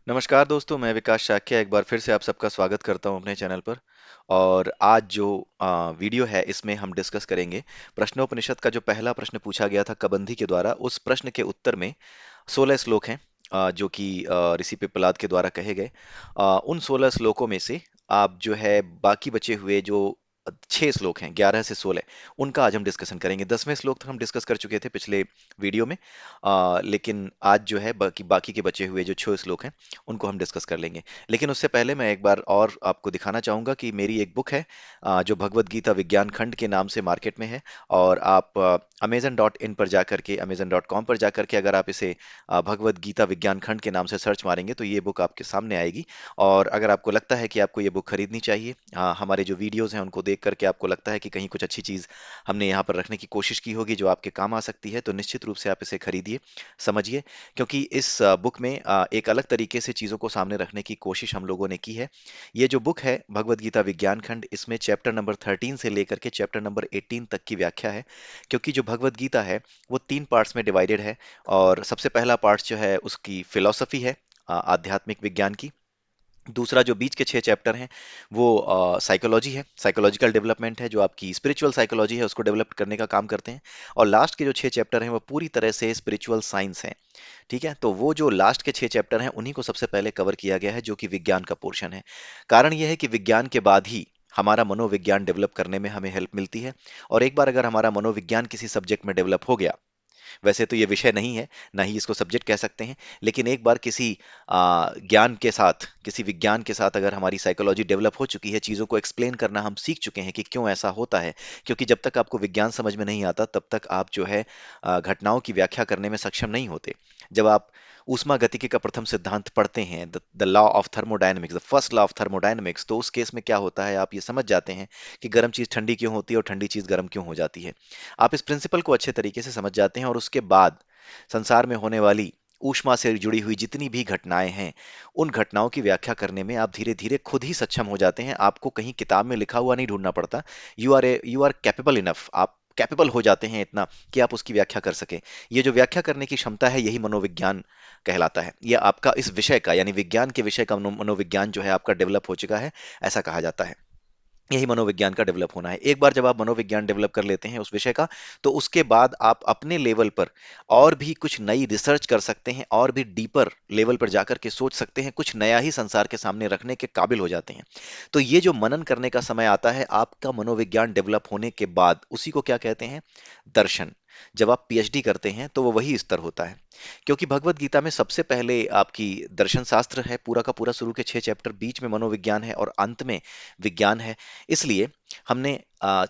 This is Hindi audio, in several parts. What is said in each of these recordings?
नमस्कार दोस्तों, मैं विकास शाक्य एक बार फिर से आप सबका स्वागत करता हूं अपने चैनल पर। और आज जो वीडियो है इसमें हम डिस्कस करेंगे प्रश्नोपनिषद का जो पहला प्रश्न पूछा गया था कबंधी के द्वारा। उस प्रश्न के उत्तर में 16 श्लोक हैं, जो कि ऋषि पिप्पलाद के द्वारा कहे गए। उन 16 श्लोकों में से आप जो है बाकी बचे हुए जो 6 श्लोक हैं, 11 से 16, उनका आज हम डिस्कशन करेंगे। 10वें श्लोक तक हम डिस्कस कर चुके थे पिछले वीडियो में। लेकिन आज जो है बाकी बाकी के बचे हुए जो 6 श्लोक हैं उनको हम डिस्कस कर लेंगे। लेकिन उससे पहले मैं एक बार और आपको दिखाना चाहूंगा कि मेरी एक बुक है, जो भगवत गीता विज्ञान खंड के नाम से मार्केट में है। और आप अमेजन.इन पर जाकर के, अमेजन.com पर जाकर के अगर आप इसे भगवत गीता विज्ञान खंड के नाम से सर्च मारेंगे तो ये बुक आपके सामने आएगी। और अगर आपको लगता है कि आपको ये बुक खरीदनी चाहिए, हमारे जो वीडियोस हैं उनको देख करके आपको लगता है कि कहीं कुछ अच्छी चीज़ हमने यहाँ पर रखने की कोशिश की होगी जो आपके काम आ सकती है, तो निश्चित रूप से आप इसे खरीदिए, समझिए। क्योंकि इस बुक में एक अलग तरीके से चीज़ों को सामने रखने की कोशिश हम लोगों ने की है। ये जो बुक है भगवत गीता विज्ञान खंड, इसमें चैप्टर नंबर 13 से लेकर के चैप्टर नंबर 18 तक की व्याख्या है। क्योंकि जो भगवत गीता है वो 3 पार्ट्स में डिवाइडेड है। और सबसे पहला पार्ट जो है उसकी फिलॉसफी है, आध्यात्मिक विज्ञान की। दूसरा जो बीच के 6 चैप्टर हैं वो साइकोलॉजी है, साइकोलॉजिकल डेवलपमेंट है, जो आपकी स्पिरिचुअल साइकोलॉजी है उसको डेवलप करने का काम करते हैं। और लास्ट के जो 6 चैप्टर हैं वो पूरी तरह से स्पिरिचुअल साइंस हैं। ठीक है, तो वो जो लास्ट के 6 चैप्टर हैं उन्हीं को सबसे पहले कवर किया गया है, जो कि विज्ञान का पोर्शन है। कारण यह है कि विज्ञान के बाद ही हमारा मनोविज्ञान डेवलप करने में हमें हेल्प मिलती है। और एक बार अगर हमारा मनोविज्ञान किसी सब्जेक्ट में डेवलप हो गया, वैसे तो ये विषय नहीं है, ना ही इसको सब्जेक्ट कह सकते हैं, लेकिन एक बार किसी ज्ञान के साथ, किसी विज्ञान के साथ अगर हमारी साइकोलॉजी डेवलप हो चुकी है, चीज़ों को एक्सप्लेन करना हम सीख चुके हैं कि क्यों ऐसा होता है। क्योंकि जब तक आपको विज्ञान समझ में नहीं आता तब तक आप जो है घटनाओं की व्याख्या करने में सक्षम नहीं होते। जब आप ऊष्मा गतिकी का प्रथम सिद्धांत पढ़ते हैं, the law of thermodynamics, the first law of thermodynamics, तो उस केस में क्या होता है आप ये समझ जाते हैं कि गर्म चीज़ ठंडी क्यों होती है और ठंडी चीज़ गर्म क्यों हो जाती है। आप इस प्रिंसिपल को अच्छे तरीके से समझ जाते हैं और उसके बाद संसार में होने वाली ऊष्मा से जुड़ी हुई जितनी भी घटनाएं हैं, उन घटनाओं की व्याख्या करने में आप धीरे धीरे खुद ही सक्षम हो जाते हैं। आपको कहीं किताब में लिखा हुआ नहीं ढूंढना पड़ता। यू आर कैपेबल इनफ, आप कैपेबल हो जाते हैं इतना कि आप उसकी व्याख्या कर सकें। ये जो व्याख्या करने की क्षमता है यही मनोविज्ञान कहलाता है। यह आपका इस विषय का, यानी विज्ञान के विषय का मनोविज्ञान जो है आपका डेवलप हो चुका है, ऐसा कहा जाता है। यही मनोविज्ञान का डेवलप होना है। एक बार जब आप मनोविज्ञान डेवलप कर लेते हैं उस विषय का, तो उसके बाद आप अपने लेवल पर और भी कुछ नई रिसर्च कर सकते हैं, और भी डीपर लेवल पर जाकर के सोच सकते हैं, कुछ नया ही संसार के सामने रखने के काबिल हो जाते हैं। तो ये जो मनन करने का समय आता है आपका मनोविज्ञान डेवलप होने के बाद, उसी को क्या कहते हैं? दर्शन। जब आप पीएचडी करते हैं तो वो वही स्तर होता है। क्योंकि भगवत गीता में सबसे पहले आपकी दर्शन शास्त्र है, पूरा का पूरा शुरू के 6 चैप्टर, बीच में मनोविज्ञान है और अंत में विज्ञान है। इसलिए हमने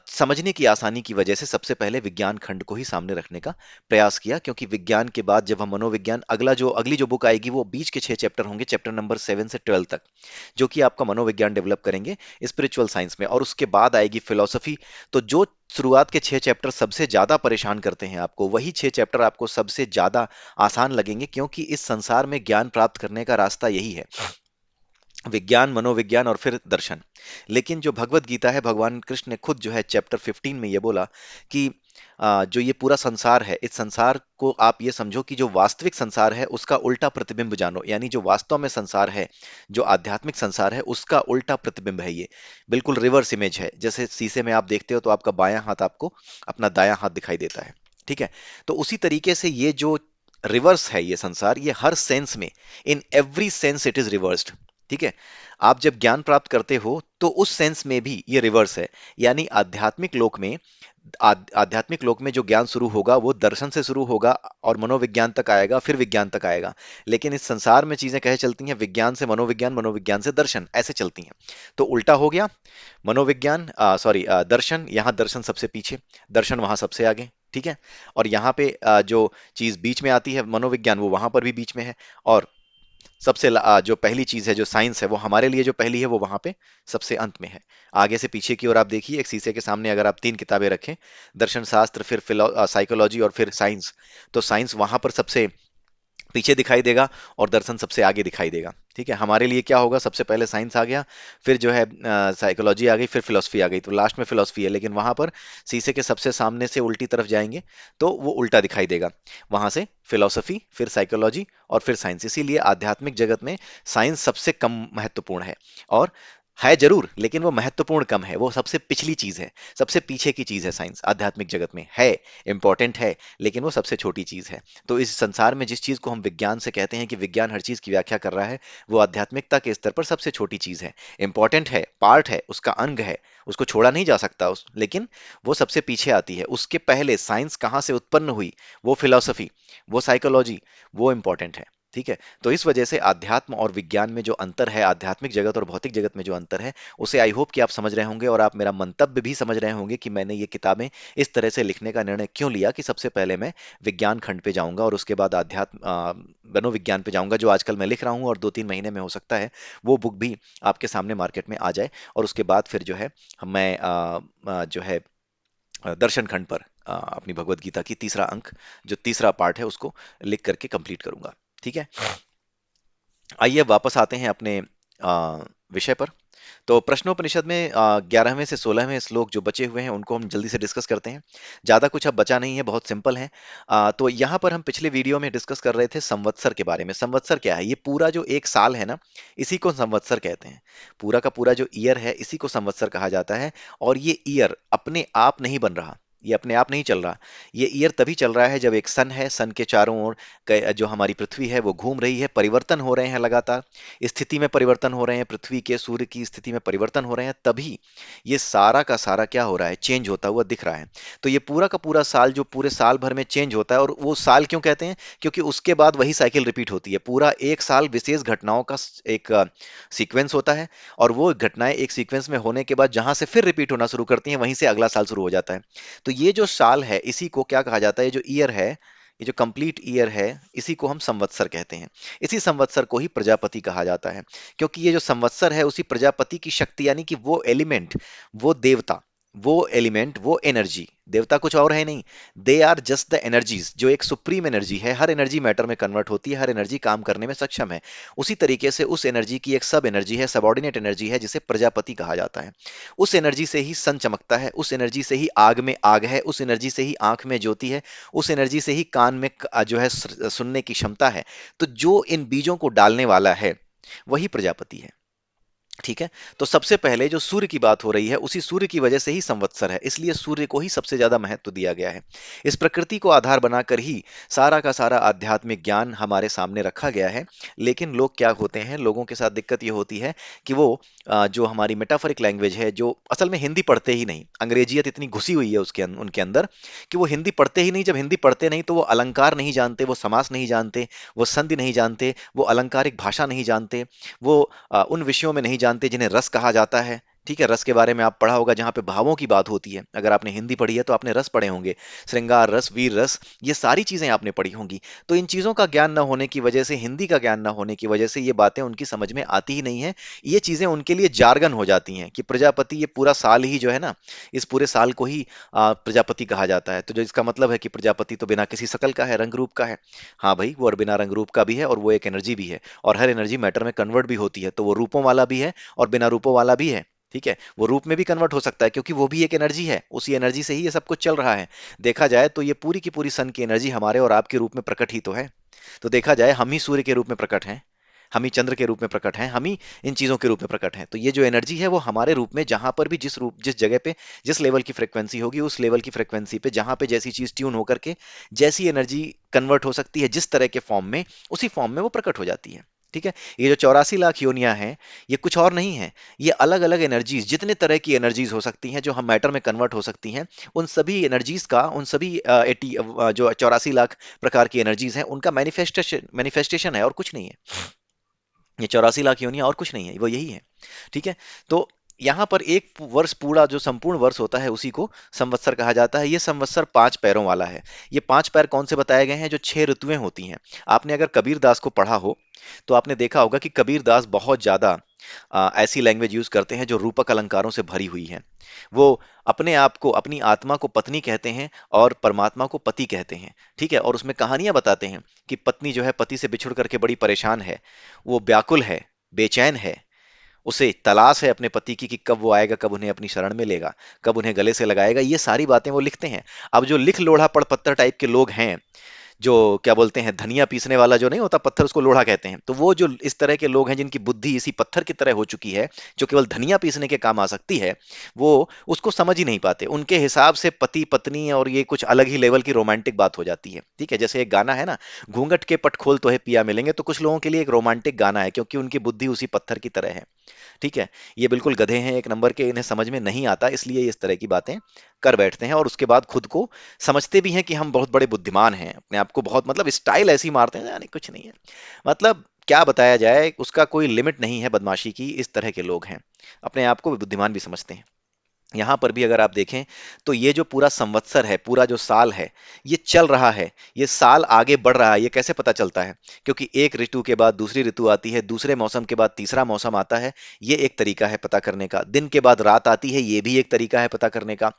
समझने की आसानी की वजह से सबसे पहले विज्ञान खंड को ही सामने रखने का प्रयास किया। क्योंकि विज्ञान के बाद जब हम मनोविज्ञान, अगली जो बुक आएगी वो बीच के 6 चैप्टर होंगे, चैप्टर नंबर 7 से 12 तक, जो कि आपका मनोविज्ञान डेवलप करेंगे स्पिरिचुअल साइंस में। और उसके बाद आएगी फिलोसफी। तो जो शुरुआत के 6 चैप्टर सबसे ज्यादा परेशान करते हैं आपको, वही 6 चैप्टर आपको सबसे ज्यादा आसान लगेंगे, क्योंकि इस संसार में ज्ञान प्राप्त करने का रास्ता यही है, विज्ञान, मनोविज्ञान और फिर दर्शन। लेकिन जो भगवत गीता है, भगवान कृष्ण ने खुद जो है चैप्टर 15 में ये बोला कि जो ये पूरा संसार है, इस संसार को आप ये समझो कि जो वास्तविक संसार है उसका उल्टा प्रतिबिंब जानो। यानी जो वास्तव में संसार है, जो आध्यात्मिक संसार है, उसका उल्टा प्रतिबिंब है ये, बिल्कुल रिवर्स इमेज है। जैसे शीशे में आप देखते हो तो आपका बायां हाथ आपको अपना दायां हाथ दिखाई देता है। ठीक है, तो उसी तरीके से ये जो रिवर्स है ये संसार, ये हर सेंस में, in every sense it is reversed. ठीक है, आप जब ज्ञान प्राप्त करते हो तो उस सेंस में भी ये रिवर्स है। यानी आध्यात्मिक लोक में जो ज्ञान शुरू होगा वो दर्शन से शुरू होगा और मनोविज्ञान तक आएगा, फिर विज्ञान तक आएगा। लेकिन इस संसार में चीजें कहे चलती हैं, विज्ञान से मनोविज्ञान, मनोविज्ञान से दर्शन, ऐसे चलती हैं। तो उल्टा हो गया। मनोविज्ञान, सॉरी, दर्शन, यहाँ दर्शन सबसे पीछे, दर्शन वहां सबसे आगे। ठीक है, और यहाँ पे जो चीज बीच में आती है मनोविज्ञान, वो वहां पर भी बीच में है। और जो पहली चीज है, जो साइंस है, वो हमारे लिए जो पहली है वो वहां पे सबसे अंत में है। आगे से पीछे की ओर आप देखिए, एक शीशे के सामने अगर आप 3 किताबें रखें, दर्शन शास्त्र, फिर साइकोलॉजी और फिर साइंस, तो साइंस वहां पर सबसे पीछे दिखाई देगा और दर्शन सबसे आगे दिखाई देगा। ठीक है, हमारे लिए क्या होगा, सबसे पहले साइंस आ गया, फिर जो है साइकोलॉजी आ गई, फिर फिलोसफी आ गई, तो लास्ट में फिलोसफी है। लेकिन वहां पर शीशे के सबसे सामने से उल्टी तरफ जाएंगे तो वो उल्टा दिखाई देगा। वहां से फिलोसफी, फिर साइकोलॉजी और फिर साइंस। इसीलिए आध्यात्मिक जगत में साइंस सबसे कम महत्वपूर्ण है। और है जरूर, लेकिन वो महत्वपूर्ण कम है, वो सबसे पिछली चीज है, सबसे पीछे की चीज है। साइंस आध्यात्मिक जगत में है, इंपॉर्टेंट है, लेकिन वो सबसे छोटी चीज है। तो इस संसार में जिस चीज को हम विज्ञान से कहते हैं कि विज्ञान हर चीज की व्याख्या कर रहा है, वो आध्यात्मिकता के स्तर पर सबसे छोटी चीज है। इंपॉर्टेंट है, पार्ट है, उसका अंग है, उसको छोड़ा नहीं जा सकता लेकिन वो सबसे पीछे आती है। उसके पहले साइंस कहाँ से उत्पन्न हुई, वो फिलॉसफी, वो साइकोलॉजी, वो इंपॉर्टेंट है। ठीक है, तो इस वजह से आध्यात्म और विज्ञान में जो अंतर है, आध्यात्मिक जगत और भौतिक जगत में जो अंतर है, उसे आई होप कि आप समझ रहे होंगे, और आप मेरा मंतव्य भी समझ रहे होंगे कि मैंने ये किताबें इस तरह से लिखने का निर्णय क्यों लिया, कि सबसे पहले मैं विज्ञान खंड पे जाऊंगा और उसके बाद आध्यात्म मनोविज्ञान पे जाऊंगा, जो आजकल मैं लिख रहा हूँ, और 2-3 महीने में हो सकता है वो बुक भी आपके सामने मार्केट में आ जाए। और उसके बाद फिर जो है मैं जो है दर्शन खंड पर अपनी भगवत गीता की तीसरा अंक, जो तीसरा पार्ट है, उसको लिख करके कंप्लीट करूंगा। ठीक है, आइए वापस आते हैं अपने विषय पर। तो प्रश्नोपनिषद में 11वें से 16वें श्लोक जो बचे हुए हैं, उनको हम जल्दी से डिस्कस करते हैं। ज्यादा कुछ अब बचा नहीं है, बहुत सिंपल है। तो यहाँ पर हम पिछले वीडियो में डिस्कस कर रहे थे संवत्सर के बारे में। संवत्सर क्या है? ये पूरा जो एक साल है ना, इसी को संवत्सर कहते हैं। पूरा का पूरा जो ईयर है, इसी को संवत्सर कहा जाता है। और ये ईयर अपने आप नहीं बन रहा, ये अपने आप नहीं चल रहा। ये ईयर तभी चल रहा है जब एक सन है, सन के चारों ओर जो हमारी पृथ्वी है वो घूम रही है, परिवर्तन हो रहे हैं लगातार, स्थिति में परिवर्तन हो रहे हैं, पृथ्वी के सूर्य की स्थिति में परिवर्तन हो रहे हैं, तभी ये सारा का सारा क्या हो रहा है, चेंज होता हुआ दिख रहा है। तो ये पूरा का पूरा साल जो पूरे साल भर में चेंज होता है, और वो साल क्यों कहते हैं, क्योंकि उसके बाद वही साइकिल रिपीट होती है। पूरा एक साल विशेष घटनाओं का एक सीक्वेंस होता है, और वो घटनाएं एक सीक्वेंस में होने के बाद जहां से फिर रिपीट होना शुरू करती हैं, वहीं से अगला साल शुरू हो जाता है। तो ये जो साल है, इसी को क्या कहा जाता है, ये जो ईयर है, ये जो कंप्लीट ईयर है, इसी को हम संवत्सर कहते हैं। इसी संवत्सर को ही प्रजापति कहा जाता है, क्योंकि ये जो संवत्सर है, उसी प्रजापति की शक्ति, यानी कि वो एलिमेंट, वो देवता, वो एलिमेंट, वो एनर्जी, देवता कुछ और है नहीं, they are just the energies, जो एक सुप्रीम एनर्जी है, हर एनर्जी मैटर में कन्वर्ट होती है, हर एनर्जी काम करने में सक्षम है। उसी तरीके से उस एनर्जी की एक सब एनर्जी है, सबऑर्डिनेट एनर्जी है, जिसे प्रजापति कहा जाता है। उस एनर्जी से ही सन चमकता है, उस एनर्जी से ही आग में आग है, उस एनर्जी से ही आंख में ज्योति है, उस एनर्जी से ही कान में जो है सुनने की क्षमता है। तो जो इन बीजों को डालने वाला है, वही प्रजापति है। ठीक है, तो सबसे पहले जो सूर्य की बात हो रही है, उसी सूर्य की वजह से ही संवत्सर है, इसलिए सूर्य को ही सबसे ज्यादा महत्व दिया गया है। इस प्रकृति को आधार बनाकर ही सारा का सारा आध्यात्मिक ज्ञान हमारे सामने रखा गया है। लेकिन लोग क्या होते हैं, लोगों के साथ दिक्कत ये होती है कि वो जो हमारी मेटाफोरिक लैंग्वेज है, जो असल में हिंदी पढ़ते ही नहीं, अंग्रेजियत इतनी घुसी हुई है उनके अंदर, कि वो हिंदी पढ़ते ही नहीं। जब हिंदी पढ़ते नहीं, तो वो अलंकार नहीं जानते, वो समास नहीं जानते, वो संधि नहीं जानते, वो अलंकारिक भाषा नहीं जानते, वो उन विषयों में नहीं जानते जिन्हें रस कहा जाता है। ठीक है, रस के बारे में आप पढ़ा होगा, जहां पे भावों की बात होती है। अगर आपने हिंदी पढ़ी है तो आपने रस पढ़े होंगे, श्रृंगार रस, वीर रस, ये सारी चीजें आपने पढ़ी होंगी। तो इन चीजों का ज्ञान न होने की वजह से, हिंदी का ज्ञान न होने की वजह से, ये बातें उनकी समझ में आती ही नहीं है। ये चीजें उनके लिए जार्गन हो जाती हैं, कि प्रजापति, ये पूरा साल ही जो है ना, इस पूरे साल को ही प्रजापति कहा जाता है। तो जो इसका मतलब है कि प्रजापति तो बिना किसी शकल का है, रंग रूप का है। हाँ भाई, वो और बिना रंग रूप का भी है, और वो एक एनर्जी भी है, और हर एनर्जी मैटर में कन्वर्ट भी होती है। तो वो रूपों वाला भी है और बिना रूपों वाला भी है। ठीक है, वो रूप में भी कन्वर्ट हो सकता है, क्योंकि वो भी एक एनर्जी है, उसी एनर्जी से ही ये सब कुछ चल रहा है। देखा जाए तो ये पूरी की पूरी सन की एनर्जी हमारे और आपके रूप में प्रकट ही तो है। तो देखा जाए, हम ही सूर्य के रूप में प्रकट हैं, हम ही चंद्र के रूप में प्रकट हैं, हम ही इन चीजों के रूप में प्रकट हैं। तो ये जो एनर्जी है, वो हमारे रूप में जहां पर भी, जिस रूप, जिस जगह पे, जिस लेवल की फ्रिक्वेंसी होगी, उस लेवल की फ्रिक्वेंसी पे जहां पे जैसी चीज ट्यून होकर के जैसी एनर्जी कन्वर्ट हो सकती है, जिस तरह के फॉर्म में, उसी फॉर्म में वो प्रकट हो जाती है। ठीक है, ये जो 84 लाख योनियां हैं, ये कुछ और नहीं है, ये अलग अलग एनर्जीज, जितने तरह की एनर्जीज हो सकती हैं जो हम मैटर में कन्वर्ट हो सकती हैं, उन सभी एनर्जीज का, उन सभी 80 जो 84 लाख प्रकार की एनर्जीज हैं, उनका मैनिफेस्टेशन मैनिफेस्टेशन है, और कुछ नहीं है। ये 84 लाख योनियां और कुछ नहीं है, वो यही है। ठीक है, तो यहाँ पर एक वर्ष पूरा जो संपूर्ण वर्ष होता है उसी को संवत्सर कहा जाता है। ये संवत्सर 5 पैरों वाला है। ये 5 पैर कौन से बताए गए हैं? जो 6 ऋतुएं होती हैं। आपने अगर कबीर दास को पढ़ा हो तो आपने देखा होगा कि कबीर दास बहुत ज्यादा ऐसी लैंग्वेज यूज करते हैं जो रूपक अलंकारों से भरी हुई है। वो अपने आप को, अपनी आत्मा को पत्नी कहते हैं और परमात्मा को पति कहते हैं। ठीक है, और उसमें कहानियां बताते हैं कि पत्नी जो है पति से बिछुड़ करके बड़ी परेशान है, वो व्याकुल है, बेचैन है, उसे तलाश है अपने पति की कि कब वो आएगा, कब उन्हें अपनी शरण में लेगा, कब उन्हें गले से लगाएगा। ये सारी बातें वो लिखते हैं। अब जो लिख लोढ़ा पढ़ पत्थर टाइप के लोग हैं, जो क्या बोलते हैं, धनिया पीसने वाला जो नहीं होता पत्थर, उसको लोढ़ा कहते हैं, तो वो जो इस तरह के लोग हैं जिनकी बुद्धि इसी पत्थर की तरह हो चुकी है, जो केवल धनिया पीसने के काम आ सकती है, वो उसको समझ ही नहीं पाते। उनके हिसाब से पति पत्नी और ये कुछ अलग ही लेवल की रोमांटिक बात हो जाती है। ठीक है, जैसे एक गाना है ना, घूंघट के पट खोल तो है पिया मिलेंगे, तो कुछ लोगों के लिए एक रोमांटिक गाना है क्योंकि उनकी बुद्धि उसी पत्थर की तरह है। ठीक है, ये बिल्कुल गधे हैं एक नंबर के, इन्हें समझ में नहीं आता, इसलिए ये इस तरह की बातें कर बैठते हैं और उसके बाद खुद को समझते भी हैं कि हम बहुत बड़े बुद्धिमान हैं, अपने आप को बहुत, मतलब स्टाइल ऐसी मारते हैं यानी कुछ नहीं है। मतलब क्या बताया जाए, उसका कोई लिमिट नहीं है बदमाशी की। इस तरह के लोग हैं, अपने आप को बुद्धिमान भी समझते हैं। यहाँ पर भी अगर आप देखें तो ये जो पूरा संवत्सर है, पूरा जो साल है, ये चल रहा है, ये साल आगे बढ़ रहा है। ये कैसे पता चलता है? क्योंकि एक ऋतु के बाद दूसरी ऋतु आती है, दूसरे मौसम के बाद तीसरा मौसम आता है। ये एक तरीका है पता करने का। दिन के बाद रात आती है, ये भी एक तरीका है पता करने का।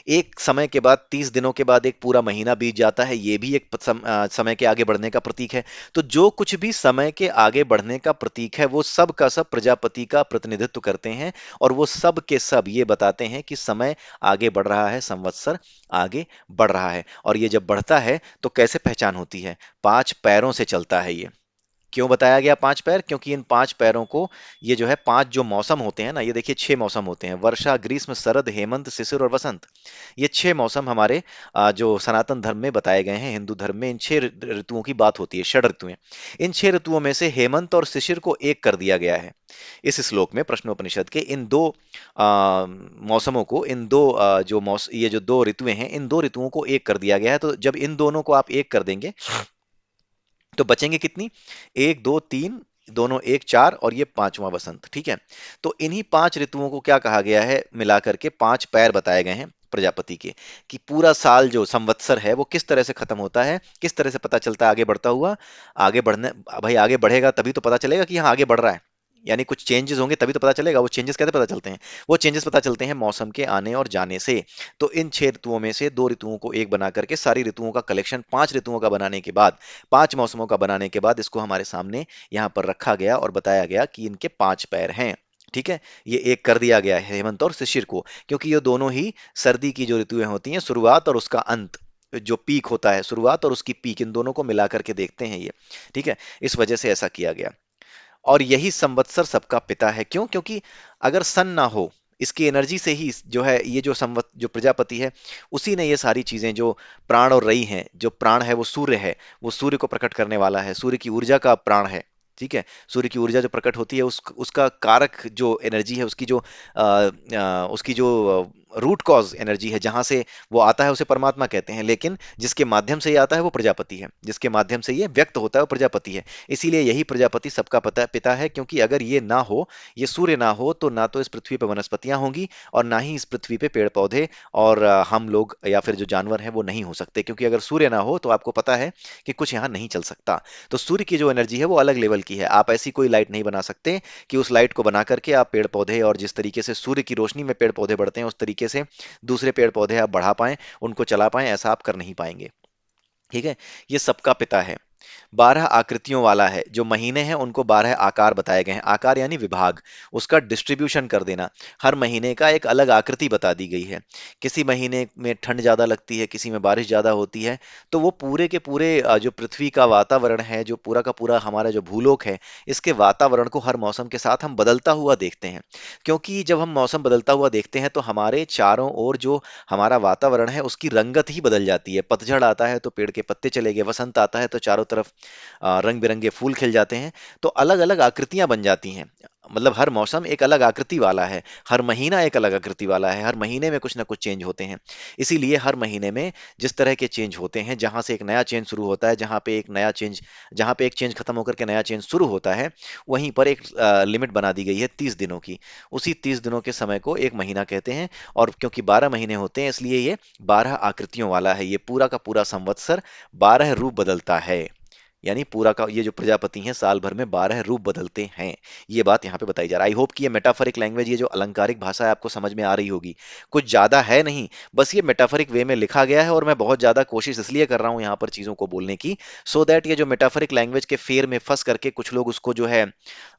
एक समय के बाद 30 दिनों के बाद एक पूरा महीना बीत जाता है, ये भी एक समय के आगे बढ़ने का प्रतीक है। तो जो कुछ भी समय के आगे बढ़ने का प्रतीक है, वो सब का सब प्रजापति का प्रतिनिधित्व करते हैं। और वो सब के सब ये बताते हैं कि समय आगे बढ़ रहा है, संवत्सर आगे बढ़ रहा है। और ये जब बढ़ता है तो कैसे पहचान होती है? 5 पैरों से चलता है ये। क्यों बताया गया 5 पैर? क्योंकि इन 5 पैरों को, ये जो है 5 जो मौसम होते हैं ना, ये देखिए 6 मौसम होते हैं: वर्षा, ग्रीष्म, शरद, हेमंत, शिशिर और वसंत। ये 6 मौसम हमारे जो सनातन धर्म में बताए गए हैं, हिंदू धर्म में इन 6 ऋतुओं की बात होती है, 6 ऋतुएं। इन 6 ऋतुओं में से हेमंत और शिशिर को एक कर दिया गया है इस श्लोक में। प्रश्नोपनिषद के इन दो मौसमों को, इन दो ये जो 2 ऋतुएं हैं, इन 2 ऋतुओं को एक कर दिया गया है। तो जब इन दोनों को आप एक कर देंगे तो बचेंगे कितनी? एक, दो, तीन, दोनों एक, चार, और ये पांचवां वसंत। ठीक है, तो इन्हीं 5 ऋतुओं को क्या कहा गया है? मिलाकर के 5 पैर बताए गए हैं प्रजापति के, कि पूरा साल जो संवत्सर है वो किस तरह से खत्म होता है, किस तरह से पता चलता है आगे बढ़ता हुआ। आगे बढ़ने, भाई आगे बढ़ेगा तभी तो पता चलेगा कि यहाँ आगे बढ़ रहा है, यानी कुछ चेंजेस होंगे तभी तो पता चलेगा। वो चेंजेस कैसे पता चलते हैं? वो चेंजेस पता चलते हैं मौसम के आने और जाने से। तो इन 6 ऋतुओं में से 2 ऋतुओं को एक बना करके, सारी ऋतुओं का कलेक्शन 5 ऋतुओं का बनाने के बाद, 5 मौसमों का बनाने के बाद, इसको हमारे सामने यहाँ पर रखा गया और बताया गया कि इनके 5 पैर हैं। ठीक है, ये एक कर दिया गया है हेमंत और शिशिर को, क्योंकि ये दोनों ही सर्दी की जो ऋतुएं होती हैं, शुरुआत और उसका अंत, जो पीक होता है, शुरुआत और उसकी पीक, इन दोनों को मिला करके देखते हैं ये। ठीक है, इस वजह से ऐसा किया गया। और यही संवत्सर सबका पिता है। क्यों? क्योंकि अगर सन ना हो, इसकी एनर्जी से ही जो है ये जो जो प्रजापति है, उसी ने ये सारी चीजें, जो प्राण और रई हैं, जो प्राण है वो सूर्य है, वो सूर्य को प्रकट करने वाला है, सूर्य की ऊर्जा का प्राण है। ठीक है, सूर्य की ऊर्जा जो प्रकट होती है, उसका कारक जो एनर्जी है, उसकी जो रूट कॉज एनर्जी है, जहां से वो आता है, उसे परमात्मा कहते हैं। लेकिन जिसके माध्यम से ये आता है वो प्रजापति है, जिसके माध्यम से ये व्यक्त होता है वो प्रजापति है। इसीलिए यही प्रजापति सबका पिता है, क्योंकि अगर ये ना हो, ये सूर्य ना हो, तो ना तो इस पृथ्वी पर वनस्पतियां होंगी और ना ही इस पृथ्वी पे पेड़ पौधे और हम लोग या फिर जो जानवर हैं वो नहीं हो सकते। क्योंकि अगर सूर्य ना हो तो आपको पता है कि कुछ यहाँ नहीं चल सकता। तो सूर्य की जो एनर्जी है वो अलग लेवल की है। आप ऐसी कोई लाइट नहीं बना सकते कि उस लाइट को बना करके आप पेड़ पौधे, और जिस तरीके से सूर्य की रोशनी में पेड़ पौधे बढ़ते हैं, उस तरीके से दूसरे पेड़ पौधे आप बढ़ा पाएं, उनको चला पाएं, ऐसा आप कर नहीं पाएंगे। ठीक है, ये सबका पिता है। 12 आकृतियों वाला है। जो महीने हैं उनको 12 आकार बताए गए हैं। आकार यानी विभाग, उसका डिस्ट्रीब्यूशन कर देना। हर महीने का एक अलग आकृति बता दी गई है। किसी महीने में ठंड ज्यादा लगती है, किसी में बारिश ज्यादा होती है। तो वो पूरे के पूरे जो पृथ्वी का वातावरण है, जो पूरा का पूरा हमारा जो भूलोक है, इसके वातावरण को हर मौसम के साथ हम बदलता हुआ देखते हैं। क्योंकि जब हम मौसम बदलता हुआ देखते हैं तो हमारे चारों ओर जो हमारा वातावरण है उसकी रंगत ही बदल जाती है। पतझड़ आता है तो पेड़ के पत्ते चले गए, वसंत आता है तो चारों तरफ रंग बिरंगे फूल खिल जाते हैं। तो अलग अलग आकृतियां बन जाती हैं। मतलब हर मौसम एक अलग आकृति वाला है, हर महीना एक अलग आकृति वाला है, हर महीने में कुछ ना कुछ चेंज होते हैं। इसीलिए हर महीने में जिस तरह के चेंज होते हैं, जहां से एक नया चेंज शुरू होता है, जहां पे एक चेंज खत्म होकर के नया चेंज शुरू होता है, वहीं पर एक लिमिट बना दी गई है 30 दिनों की। उसी 30 दिनों के समय को एक महीना कहते हैं। और क्योंकि 12 महीने होते हैं, इसलिए ये 12 आकृतियों वाला है। ये पूरा का पूरा संवत्सर 12 रूप बदलता है। यानी पूरा का ये जो प्रजापति हैं साल भर में 12 रूप बदलते हैं। ये बात यहाँ पे बताई जा रहा है। आई होप कि ये मेटाफरिक लैंग्वेज, ये जो अलंकारिक भाषा है, आपको समझ में आ रही होगी। कुछ ज्यादा है नहीं, बस ये मेटाफरिक वे में लिखा गया है, और मैं बहुत ज्यादा कोशिश इसलिए कर रहा हूँ यहाँ पर चीजों को बोलने की, सो दैट ये जो मेटाफरिक लैंग्वेज के फेर में फंस करके कुछ लोग उसको जो है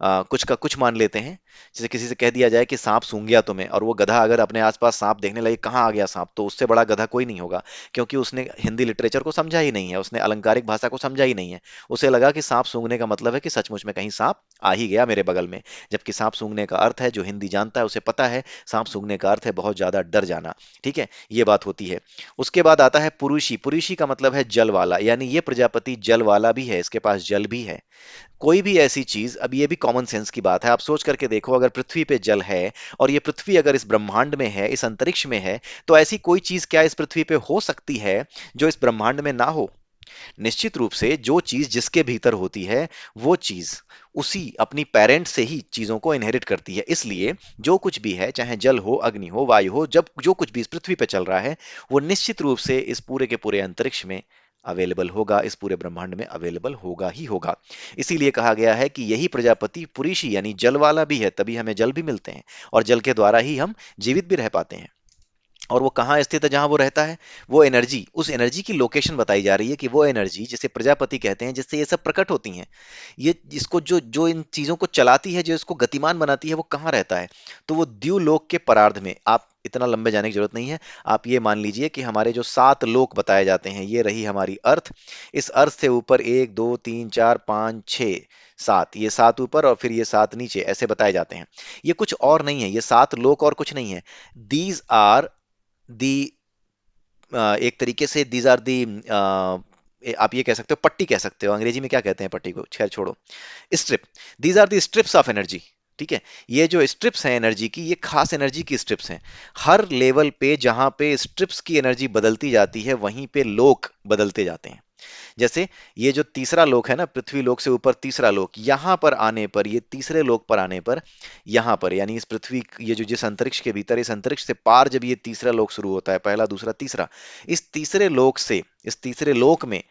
कुछ का कुछ मान लेते हैं। जैसे किसी से कह दिया जाए कि सांप सूंघ गया तुम्हें, और वो गधा अगर अपने आसपास सांप देखने लगे, कहाँ आ गया सांप, तो उससे बड़ा गधा कोई नहीं होगा। क्योंकि उसने हिंदी लिटरेचर को समझा ही नहीं है, उसने अलंकारिक भाषा को समझा ही नहीं है। उसे लगा कि सांप सूंघने का मतलब है कि सचमुच में कहीं सांप आ ही गया मेरे बगल में। जबकि सांप सूंघने का अर्थ है, जो हिंदी जानता है उसे पता है, सांप सूंघने का अर्थ है बहुत ज्यादा डर जाना। ठीक है, ये बात होती है। उसके बाद आता है पुरुषी। पुरुषी का मतलब है जल वाला, यानी ये प्रजापति जल वाला भी है, इसके पास जल भी है। कोई भी ऐसी चीज, अब ये भी कॉमन सेंस की बात है, आप सोच करके देखो, अगर पृथ्वी पे जल है, और ये पृथ्वी अगर इस ब्रह्मांड में है, इस अंतरिक्ष में है, तो ऐसी कोई चीज क्या इस पृथ्वी पे हो सकती है जो इस ब्रह्मांड में ना हो? निश्चित रूप से जो चीज जिसके भीतर होती है, वो चीज उसी अपनी पेरेंट से ही चीजों को इनहेरिट करती है। इसलिए जो कुछ भी है, चाहे जल हो, अग्नि हो, वायु हो, जब जो कुछ भी इस पृथ्वी पे चल रहा है, वो निश्चित रूप से इस पूरे के पूरे अंतरिक्ष में अवेलेबल होगा, इस पूरे ब्रह्मांड में अवेलेबल होगा ही होगा। इसीलिए कहा गया है कि यही प्रजापति पुरीशी यानी जल वाला भी है, तभी हमें जल भी मिलते हैं, और जल के द्वारा ही हम जीवित भी रह पाते हैं। और वो कहाँ स्थित है जहां वो रहता है? वो एनर्जी, उस एनर्जी की लोकेशन बताई जा रही है कि वो एनर्जी जिसे प्रजापति कहते हैं, जिससे ये सब प्रकट होती हैं, ये इसको जो जो इन चीजों को चलाती है, जो इसको गतिमान बनाती है, वो कहाँ रहता है? तो वो द्युलोक के परार्ध में। आप इतना लंबे जाने की जरूरत नहीं है। आप ये मान लीजिए कि हमारे जो 7 लोक बताए जाते हैं, ये रही हमारी अर्थ। इस अर्थ से ऊपर 1 2 3 4 5 6 7, ये 7 ऊपर और फिर ये 7 नीचे, ऐसे बताए जाते हैं। ये कुछ और नहीं है, ये 7 लोक और कुछ नहीं है। दीज आर दी एक तरीके से दीज आर दी, आप ये कह सकते हो, पट्टी कह सकते हो। अंग्रेजी में क्या कहते हैं पट्टी को, खैर छोड़ो, strip. These are the strips of energy. ठीक है, ये जो स्ट्रिप्स हैं एनर्जी की, ये खास एनर्जी की स्ट्रिप्स हैं। हर लेवल पे जहां पे स्ट्रिप्स की एनर्जी बदलती जाती है, वहीं पे लोक बदलते जाते हैं। जैसे ये जो तीसरा लोक है ना, पृथ्वी लोक से ऊपर तीसरा लोक, यहां पर आने पर, ये तीसरे लोक पर आने पर, यहां पर यानी इस पृथ्वी, ये जो जिस अंतरिक्ष के भीतर, इस अंतरिक्ष से पार जब ये तीसरा लोक शुरू होता है, पहला दूसरा तीसरा, इस तीसरे लोक से, इस तीसरे लोक में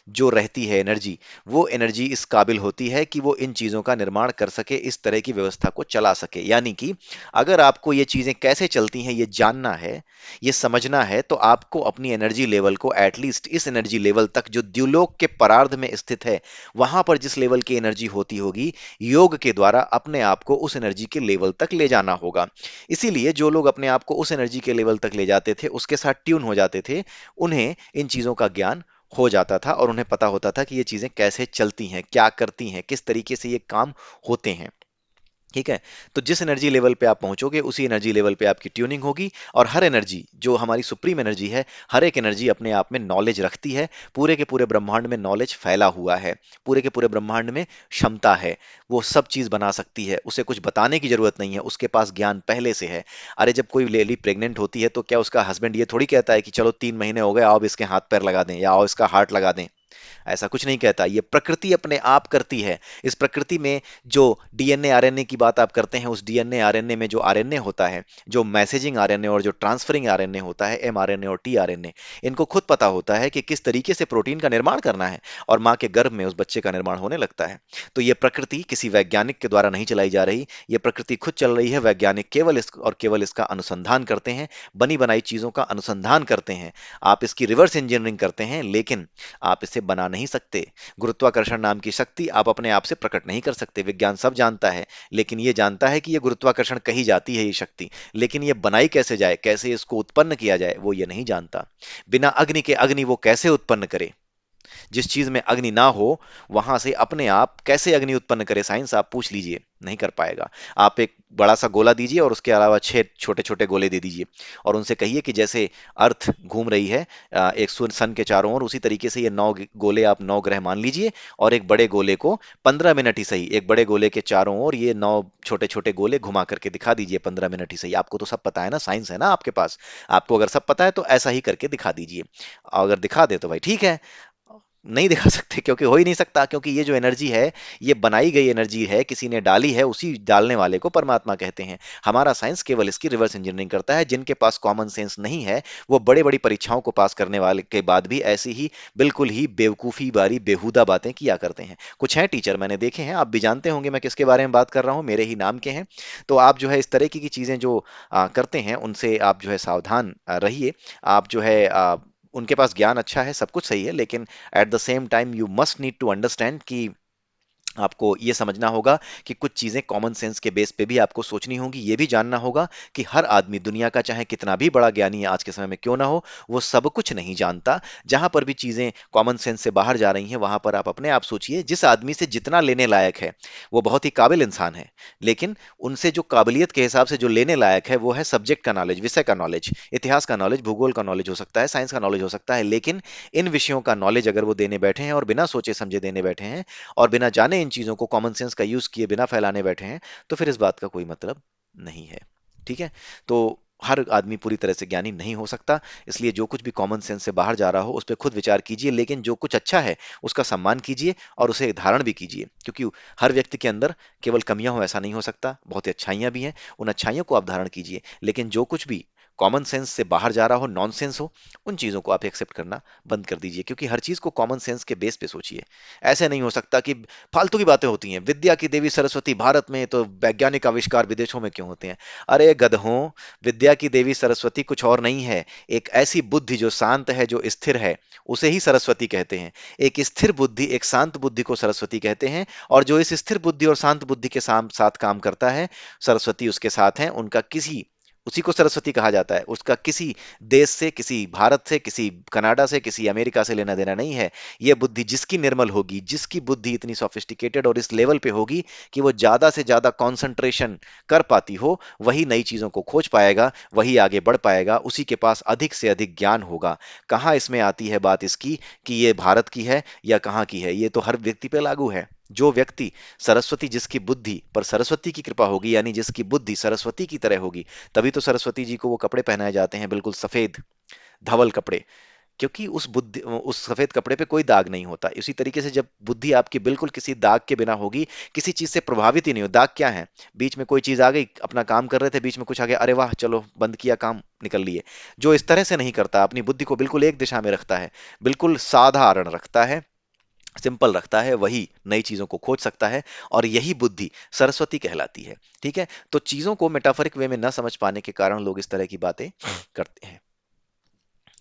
जो रहती है एनर्जी, वो एनर्जी इस काबिल होती है कि वो इन चीजों का निर्माण कर सके, इस तरह की व्यवस्था को चला सके। यानी कि अगर आपको ये चीजें कैसे चलती हैं ये जानना है, ये समझना है, तो आपको अपनी एनर्जी लेवल को एटलीस्ट इस एनर्जी लेवल तक, जो द्युलोक के परार्ध में स्थित है, वहां पर जिस लेवल की एनर्जी होती होगी, योग के द्वारा अपने आप को उस एनर्जी के लेवल तक ले जाना होगा। इसीलिए जो लोग अपने आप को उस एनर्जी के लेवल तक ले जाते थे, उसके साथ ट्यून हो जाते थे, उन्हें इन चीजों का ज्ञान हो जाता था, और उन्हें पता होता था कि ये चीजें कैसे चलती हैं, क्या करती हैं, किस तरीके से ये काम होते हैं। ठीक है, तो जिस एनर्जी लेवल पे आप पहुंचोगे, उसी एनर्जी लेवल पे आपकी ट्यूनिंग होगी। और हर एनर्जी, जो हमारी सुप्रीम एनर्जी है, हर एक एनर्जी अपने आप में नॉलेज रखती है। पूरे के पूरे ब्रह्मांड में नॉलेज फैला हुआ है, पूरे के पूरे ब्रह्मांड में क्षमता है। वो सब चीज बना सकती है, उसे कुछ बताने की जरूरत नहीं है, उसके पास ज्ञान पहले से है। अरे जब कोई लेडी प्रेग्नेंट होती है, तो क्या उसका हस्बैंड ये थोड़ी कहता है कि चलो 3 महीने हो गए, आओ अब इसके हाथ पैर लगा दें, या आओ इसका हार्ट लगा दें? ऐसा कुछ नहीं कहता, ये प्रकृति अपने आप करती है। इस प्रकृति में जो डीएनए आरएनए की बात आप करते हैं, उस डीएनए आरएनए में जो आरएनए होता है, जो मैसेजिंग आरएनए और जो ट्रांसफरिंग आरएनए होता है, एमआरएनए और टीआरएनए, इनको खुद पता होता है कि किस तरीके से प्रोटीन का निर्माण करना है, और माँ के गर्भ में उस बच्चे का निर्माण होने लगता है। तो ये प्रकृति किसी वैज्ञानिक के द्वारा नहीं चलाई जा रही, ये प्रकृति खुद चल रही है। वैज्ञानिक केवल इस और केवल इसका अनुसंधान करते हैं, बनी बनाई चीजों का अनुसंधान करते हैं। आप इसकी रिवर्स इंजीनियरिंग करते हैं, लेकिन आप इसे बना नहीं सकते। गुरुत्वाकर्षण नाम की शक्ति आप अपने आप से प्रकट नहीं कर सकते, विज्ञान सब जानता है। लेकिन ये जानता है कि ये गुरुत्वाकर्षण कही जाती है ये शक्ति, लेकिन ये बनाई कैसे जाए, कैसे इसको उत्पन्न किया जाए, वो ये नहीं जानता। बिना अग्नि के अग्नि वो कैसे उत्पन्न करे, जिस चीज में अग्नि ना हो वहां से अपने आप कैसे अग्नि उत्पन्न करे साइंस, आप पूछ लीजिए, नहीं कर पाएगा। आप एक बड़ा सा गोला दीजिए और उसके अलावा 6 छोटे छोटे गोले दे दीजिए और उनसे कहिए कि जैसे अर्थ घूम रही है एक सन के चारों ओर, उसी तरीके से ये 9 गोले आप 9 ग्रह मान लीजिए और एक बड़े गोले को 15 मिनट ही सही, एक बड़े गोले के चारों ओर ये 9 छोटे छोटे गोले घुमा करके दिखा दीजिए 15 मिनट ही सही। आपको तो सब पता है ना, साइंस है ना आपके पास, आपको अगर सब पता है तो ऐसा ही करके दिखा दीजिए। अगर दिखा दे तो भाई ठीक है, नहीं दिखा सकते क्योंकि हो ही नहीं सकता, क्योंकि ये जो एनर्जी है ये बनाई गई एनर्जी है, किसी ने डाली है, उसी डालने वाले को परमात्मा कहते हैं। हमारा साइंस केवल इसकी रिवर्स इंजीनियरिंग करता है। जिनके पास कॉमन सेंस नहीं है वो बड़े बड़ी परीक्षाओं को पास करने वाले के बाद भी ऐसी ही बिल्कुल ही बेवकूफी वाली बेहुदा बातें किया करते हैं। कुछ हैं टीचर मैंने देखे हैं, आप भी जानते होंगे मैं किसके बारे में बात कर रहा हूं, मेरे ही नाम के हैं। तो आप जो है इस तरह की चीजें जो करते हैं उनसे आप जो है सावधान रहिए। आप जो है उनके पास ज्ञान अच्छा है, सब कुछ सही है, लेकिन at the same time you must need to understand कि आपको ये समझना होगा कि कुछ चीजें कॉमन सेंस के बेस पे भी आपको सोचनी होंगी। ये भी जानना होगा कि हर आदमी दुनिया का चाहे कितना भी बड़ा ज्ञानी आज के समय में क्यों ना हो, वो सब कुछ नहीं जानता। जहां पर भी चीजें कॉमन सेंस से बाहर जा रही हैं वहां पर आप अपने आप सोचिए, जिस आदमी से जितना लेने लायक है वो बहुत ही काबिल इंसान है, लेकिन उनसे जो काबिलियत के हिसाब से जो लेने लायक है वो है सब्जेक्ट का नॉलेज, विषय का नॉलेज, इतिहास का नॉलेज, भूगोल का नॉलेज हो सकता है, साइंस का नॉलेज हो सकता है। लेकिन इन विषयों का नॉलेज अगर वो देने बैठे हैं और बिना सोचे समझे देने बैठे हैं और बिना जाने इन चीजों को कॉमन सेंस का यूज किए बिना फैलाने बैठे हैं, तो फिर इस बात का कोई मतलब नहीं है। ठीक है? तो हर आदमी पूरी तरह से ज्ञानी नहीं हो सकता, इसलिए जो कुछ भी कॉमन सेंस से बाहर जा रहा हो उस पर खुद विचार कीजिए, लेकिन जो कुछ अच्छा है उसका सम्मान कीजिए और उसे धारण भी कीजिए, क्योंकि हर व्यक्ति के अंदर केवल कमियां हो ऐसा नहीं हो सकता, बहुत ही अच्छाइयां भी हैं। उन अच्छाइयों को आप धारण कीजिए, लेकिन जो कुछ भी कॉमन सेंस से बाहर जा रहा हो, नॉनसेंस हो, उन चीजों को आप एक्सेप्ट करना बंद कर दीजिए, क्योंकि हर चीज को कॉमन सेंस के बेस पे सोचिए। ऐसे नहीं हो सकता कि फालतू की बातें होती हैं, विद्या की देवी सरस्वती भारत में तो वैज्ञानिक आविष्कार विदेशों में क्यों होते हैं। अरे गधों, विद्या की देवी सरस्वती कुछ और नहीं है, एक ऐसी बुद्धि जो शांत है, जो स्थिर है, उसे ही सरस्वती कहते हैं। एक स्थिर बुद्धि, एक शांत बुद्धि को सरस्वती कहते हैं, और जो इस स्थिर बुद्धि और शांत बुद्धि के साथ काम करता है, सरस्वती उसके साथ है। उनका किसी उसी को सरस्वती कहा जाता है, उसका किसी देश से, किसी भारत से, किसी कनाडा से, किसी अमेरिका से लेना देना नहीं है। ये बुद्धि जिसकी निर्मल होगी, जिसकी बुद्धि इतनी सोफिस्टिकेटेड और इस लेवल पे होगी कि वो ज्यादा से ज्यादा कंसंट्रेशन कर पाती हो, वही नई चीजों को खोज पाएगा, वही आगे बढ़ पाएगा, उसी के पास अधिक से अधिक ज्ञान होगा। कहाँ इसमें आती है बात इसकी कि ये भारत की है या कहाँ की है, ये तो हर व्यक्ति पे लागू है। जो व्यक्ति सरस्वती, जिसकी बुद्धि पर सरस्वती की कृपा होगी, यानी जिसकी बुद्धि सरस्वती की तरह होगी, तभी तो सरस्वती जी को वो कपड़े पहनाए जाते हैं, बिल्कुल सफेद धवल कपड़े, क्योंकि उस बुद्धि, उस सफेद कपड़े पे कोई दाग नहीं होता। इसी तरीके से जब बुद्धि आपकी बिल्कुल किसी दाग के बिना होगी, किसी चीज से प्रभावित ही नहीं हो, दाग क्या है, बीच में कोई चीज आ गई, अपना काम कर रहे थे, बीच में कुछ आ गया, अरे वाह चलो बंद किया काम, निकल लिए। जो इस तरह से नहीं करता, अपनी बुद्धि को बिल्कुल एक दिशा में रखता है, बिल्कुल साधारण रखता है, सिंपल रखता है, वही नई चीजों को खोज सकता है, और यही बुद्धि सरस्वती कहलाती है। ठीक है? तो चीजों को मेटाफरिक वे में न समझ पाने के कारण लोग इस तरह की बातें करते हैं।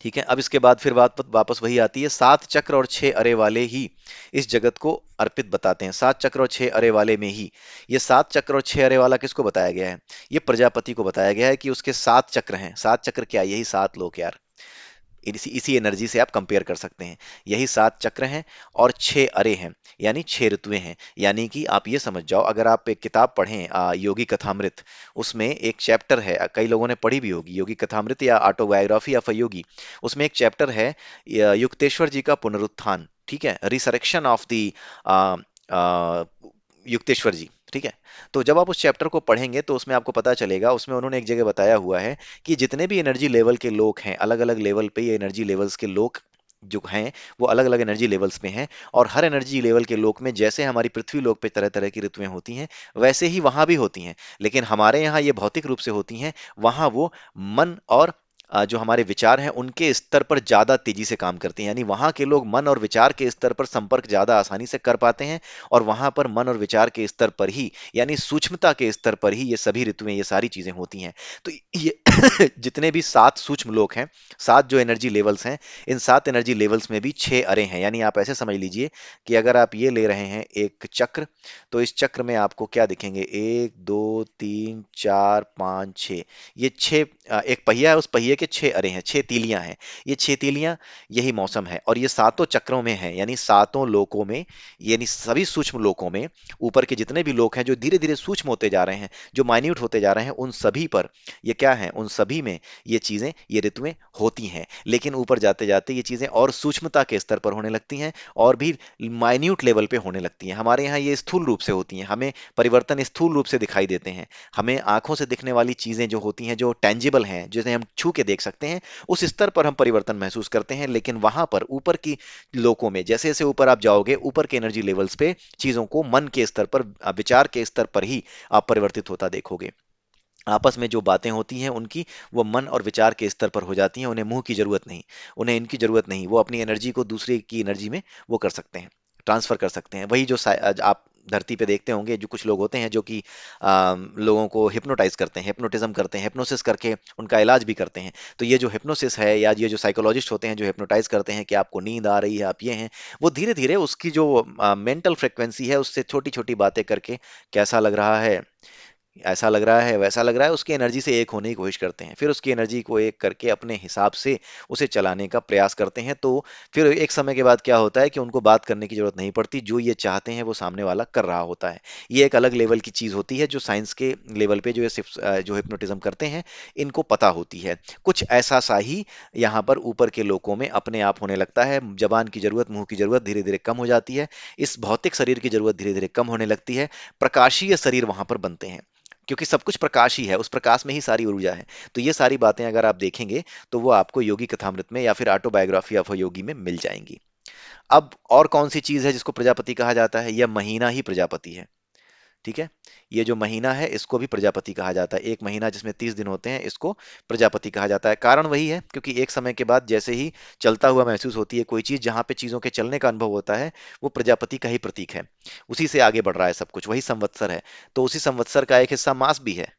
ठीक है? अब इसके बाद फिर बात वापस वही आती है, 7 चक्र और 6 अरे वाले ही इस जगत को अर्पित बताते हैं। 7 चक्र और 6 अरे वाले में ही, ये 7 चक्र और 6 अरे वाला किसको बताया गया है? ये प्रजापति को बताया गया है कि उसके 7 चक्र हैं। 7 चक्र क्या, यही 7 लोक यार। इसी इसी एनर्जी से आप कंपेयर कर सकते हैं। यही 7 चक्र हैं और 6 अरे हैं, यानी 6 ऋतुएं हैं। यानी कि आप ये समझ जाओ, अगर आप एक किताब पढ़ें योगी कथामृत, उसमें एक चैप्टर है, कई लोगों ने पढ़ी भी होगी, योगी कथामृत या ऑटोबायोग्राफी ऑफ अ योगी। उसमें एक चैप्टर है युक्तेश्वर जी का पुनरुत्थान, ठीक है, रिसरेक्शन ऑफ द युक्तेश्वर जी। ठीक है? तो जब आप उस चैप्टर को पढ़ेंगे तो उसमें आपको पता चलेगा, उसमें उन्होंने एक जगह बताया हुआ है कि जितने भी एनर्जी लेवल के लोग हैं, अलग अलग लेवल पे ये एनर्जी लेवल्स के लोग जो हैं वो अलग अलग एनर्जी लेवल्स में हैं, और हर एनर्जी लेवल के लोक में जैसे हमारी पृथ्वी लोक पे तरह तरह की ऋतुएं होती हैं, वैसे ही वहां भी होती हैं। लेकिन हमारे यहाँ ये भौतिक रूप से होती हैं, वहां वो मन और जो हमारे विचार हैं उनके स्तर पर ज्यादा तेजी से काम करती हैं। यानी वहां के लोग मन और विचार के स्तर पर संपर्क ज्यादा आसानी से कर पाते हैं, और वहां पर मन और विचार के स्तर पर ही, यानी सूक्ष्मता के स्तर पर ही ये सभी ऋतुएं, ये सारी चीजें होती हैं। तो ये जितने भी 7 सूक्ष्म लोक हैं, 7 जो एनर्जी लेवल्स हैं, इन 7 एनर्जी लेवल्स में भी 6 अरे हैं। यानी आप ऐसे समझ लीजिए कि अगर आप ये ले रहे हैं एक चक्र, तो इस चक्र में आपको क्या दिखेंगे, 1 2 3 4 5 6, ये 6, एक पहिया है, उस पहिए के 6 अरे हैं, 6 तीलियां हैं। ये 6 तीलियां यही मौसम है, और ये सातों चक्रों में है, यानी सातों लोकों में, यानी सभी सूक्ष्म लोकों में ऊपर के जितने भी लोक हैं जो धीरे धीरे सूक्ष्म होते जा रहे हैं, जो माइन्यूट होते जा रहे हैं, उन सभी पर ये क्या है, उन सभी में ये चीजें, ये ऋतुएं होती हैं। लेकिन ऊपर जाते जाते ये चीजें और सूक्ष्मता के स्तर पर होने लगती हैं, और भी माइन्यूट लेवल पे होने लगती हैं। हमारे यहाँ ये स्थूल रूप से होती हैं, हमें परिवर्तन स्थूल रूप से दिखाई देते हैं। हमें आंखों से दिखने वाली चीजें जो होती हैं, जो टेंजिबल हैं, जिन्हें हम छू के देख सकते हैं, उस स्तर पर हम परिवर्तन महसूस करते हैं। लेकिन वहां पर ऊपर की लोकों में जैसे जैसे ऊपर आप जाओगे, ऊपर के एनर्जी लेवल्स पे चीजों को मन के स्तर पर, विचार के स्तर पर ही आप परिवर्तित होता देखोगे। आपस में जो बातें होती हैं उनकी, वो मन और विचार के स्तर पर हो जाती हैं। उन्हें मुंह की जरूरत नहीं, उन्हें इनकी जरूरत नहीं, वो अपनी एनर्जी को दूसरे की एनर्जी में वो कर सकते हैं, ट्रांसफर कर सकते हैं। वही जो आप धरती पे देखते होंगे, जो कुछ लोग होते हैं जो कि लोगों को हिप्नोटाइज करते हैं, हिप्नोटिज्म करते हैं, हिप्नोसिस करके उनका इलाज भी करते हैं। तो ये जो हिप्नोसिस है, या ये जो साइकोलॉजिस्ट होते हैं जो हिप्नोटाइज करते हैं कि आपको नींद आ रही है, आप ये हैं, वो धीरे धीरे उसकी जो मेंटल फ्रिक्वेंसी है उससे छोटी छोटी बातें करके, कैसा लग रहा है, ऐसा लग रहा है, वैसा लग रहा है, उसकी एनर्जी से एक होने की कोशिश करते हैं। फिर उसकी एनर्जी को एक करके अपने हिसाब से उसे चलाने का प्रयास करते हैं। तो फिर एक समय के बाद क्या होता है कि उनको बात करने की जरूरत नहीं पड़ती, जो ये चाहते हैं वो सामने वाला कर रहा होता है। ये एक अलग लेवल की चीज होती है, जो साइंस के लेवल पे जो ये जो हिप्नोटिज्म करते हैं, इनको पता होती है। कुछ ऐसा सा ही यहाँ पर ऊपर के लोकों में अपने आप होने लगता है। जबान की जरूरत, मुंह की जरूरत धीरे धीरे कम हो जाती है, इस भौतिक शरीर की जरूरत धीरे धीरे कम होने लगती है। प्रकाशीय शरीर वहां पर बनते हैं, क्योंकि सब कुछ प्रकाश ही है, उस प्रकाश में ही सारी ऊर्जा है। तो ये सारी बातें अगर आप देखेंगे तो वो आपको योगी कथामृत में या फिर ऑटोबायोग्राफी ऑफ अ योगी में मिल जाएंगी। अब और कौन सी चीज है जिसको प्रजापति कहा जाता है? यह महीना ही प्रजापति है। ठीक है, ये जो महीना है इसको भी प्रजापति कहा जाता है। एक महीना जिसमें 30 दिन होते हैं, इसको प्रजापति कहा जाता है। कारण वही है, क्योंकि एक समय के बाद जैसे ही चलता हुआ महसूस होती है कोई चीज, जहां पे चीजों के चलने का अनुभव होता है, वो प्रजापति का ही प्रतीक है। उसी से आगे बढ़ रहा है सब कुछ, वही संवत्सर है। तो उसी संवत्सर का एक हिस्सा मास भी है।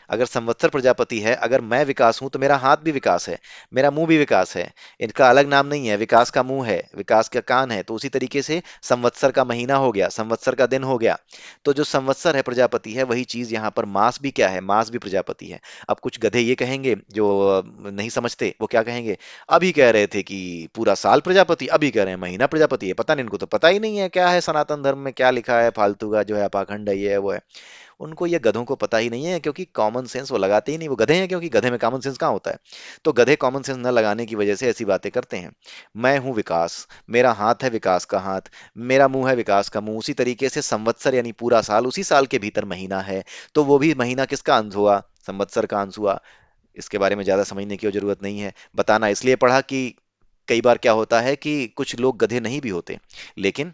अगर संवत्सर प्रजापति है, अगर मैं विकास हूं, तो मेरा हाथ भी विकास है, मेरा मुंह भी विकास है। इनका अलग नाम नहीं है, विकास का मुंह है, विकास का कान है। तो उसी तरीके से संवत्सर का महीना हो गया, संवत्सर का दिन हो गया। तो जो संवत्सर है प्रजापति है, वही चीज यहाँ पर मास भी क्या है, मास भी प्रजापति है। अब कुछ गधे ये कहेंगे जो नहीं समझते, वो क्या कहेंगे, अभी कह रहे थे कि पूरा साल प्रजापति, अभी कह रहे हैं महीना प्रजापति है। पता नहीं, इनको तो पता ही नहीं है क्या है सनातन धर्म में, क्या लिखा है, फालतू का जो है अपाखंड है, ये है वो है। उनको, ये गधों को पता ही नहीं है, क्योंकि कॉमन सेंस वो लगाते ही नहीं। वो गधे हैं, क्योंकि गधे में कॉमन सेंस कहाँ होता है। तो गधे कॉमन सेंस न लगाने की वजह से ऐसी बातें करते हैं। मैं हूं विकास, मेरा हाथ है विकास का हाथ, मेरा मुंह है विकास का मुंह। उसी तरीके से संवत्सर यानी पूरा साल, उसी साल के भीतर महीना है। तो वो भी महीना किसका अंश हुआ? संवत्सर का अंश हुआ। इसके बारे में ज्यादा समझने की जरूरत नहीं है। बताना इसलिए पढ़ा कि कई बार क्या होता है कि कुछ लोग गधे नहीं भी होते, लेकिन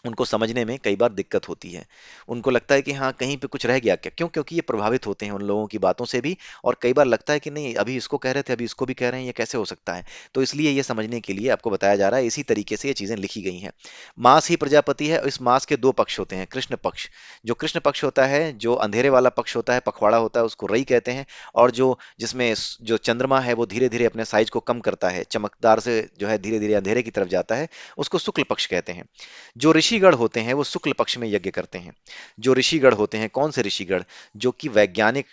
उनको समझने में कई बार दिक्कत होती है। उनको लगता है कि हाँ, कहीं पे कुछ रह गया क्या, क्यों? क्योंकि ये प्रभावित होते हैं उन लोगों की बातों से भी। और कई बार लगता है कि नहीं, अभी इसको कह रहे थे, अभी इसको भी कह रहे हैं, ये कैसे हो सकता है? तो इसलिए ये समझने के लिए आपको बताया जा रहा है, इसी तरीके से ये चीजें लिखी गई हैं। मास ही प्रजापति है। इस मास के दो पक्ष होते हैं। कृष्ण पक्ष, जो कृष्ण पक्ष होता है, जो अंधेरे वाला पक्ष होता है, पखवाड़ा होता है, उसको रई कहते हैं। और जिसमें जो चंद्रमा है वो धीरे धीरे अपने साइज को कम करता है, चमकदार से जो है धीरे धीरे अंधेरे की तरफ जाता है, उसको शुक्ल पक्ष कहते हैं। जो ऋषिगण होते हैं वो शुक्ल पक्ष में यज्ञ करते हैं। जो ऋषिगण होते हैं, कौन से ऋषिगण? जो कि वैज्ञानिक,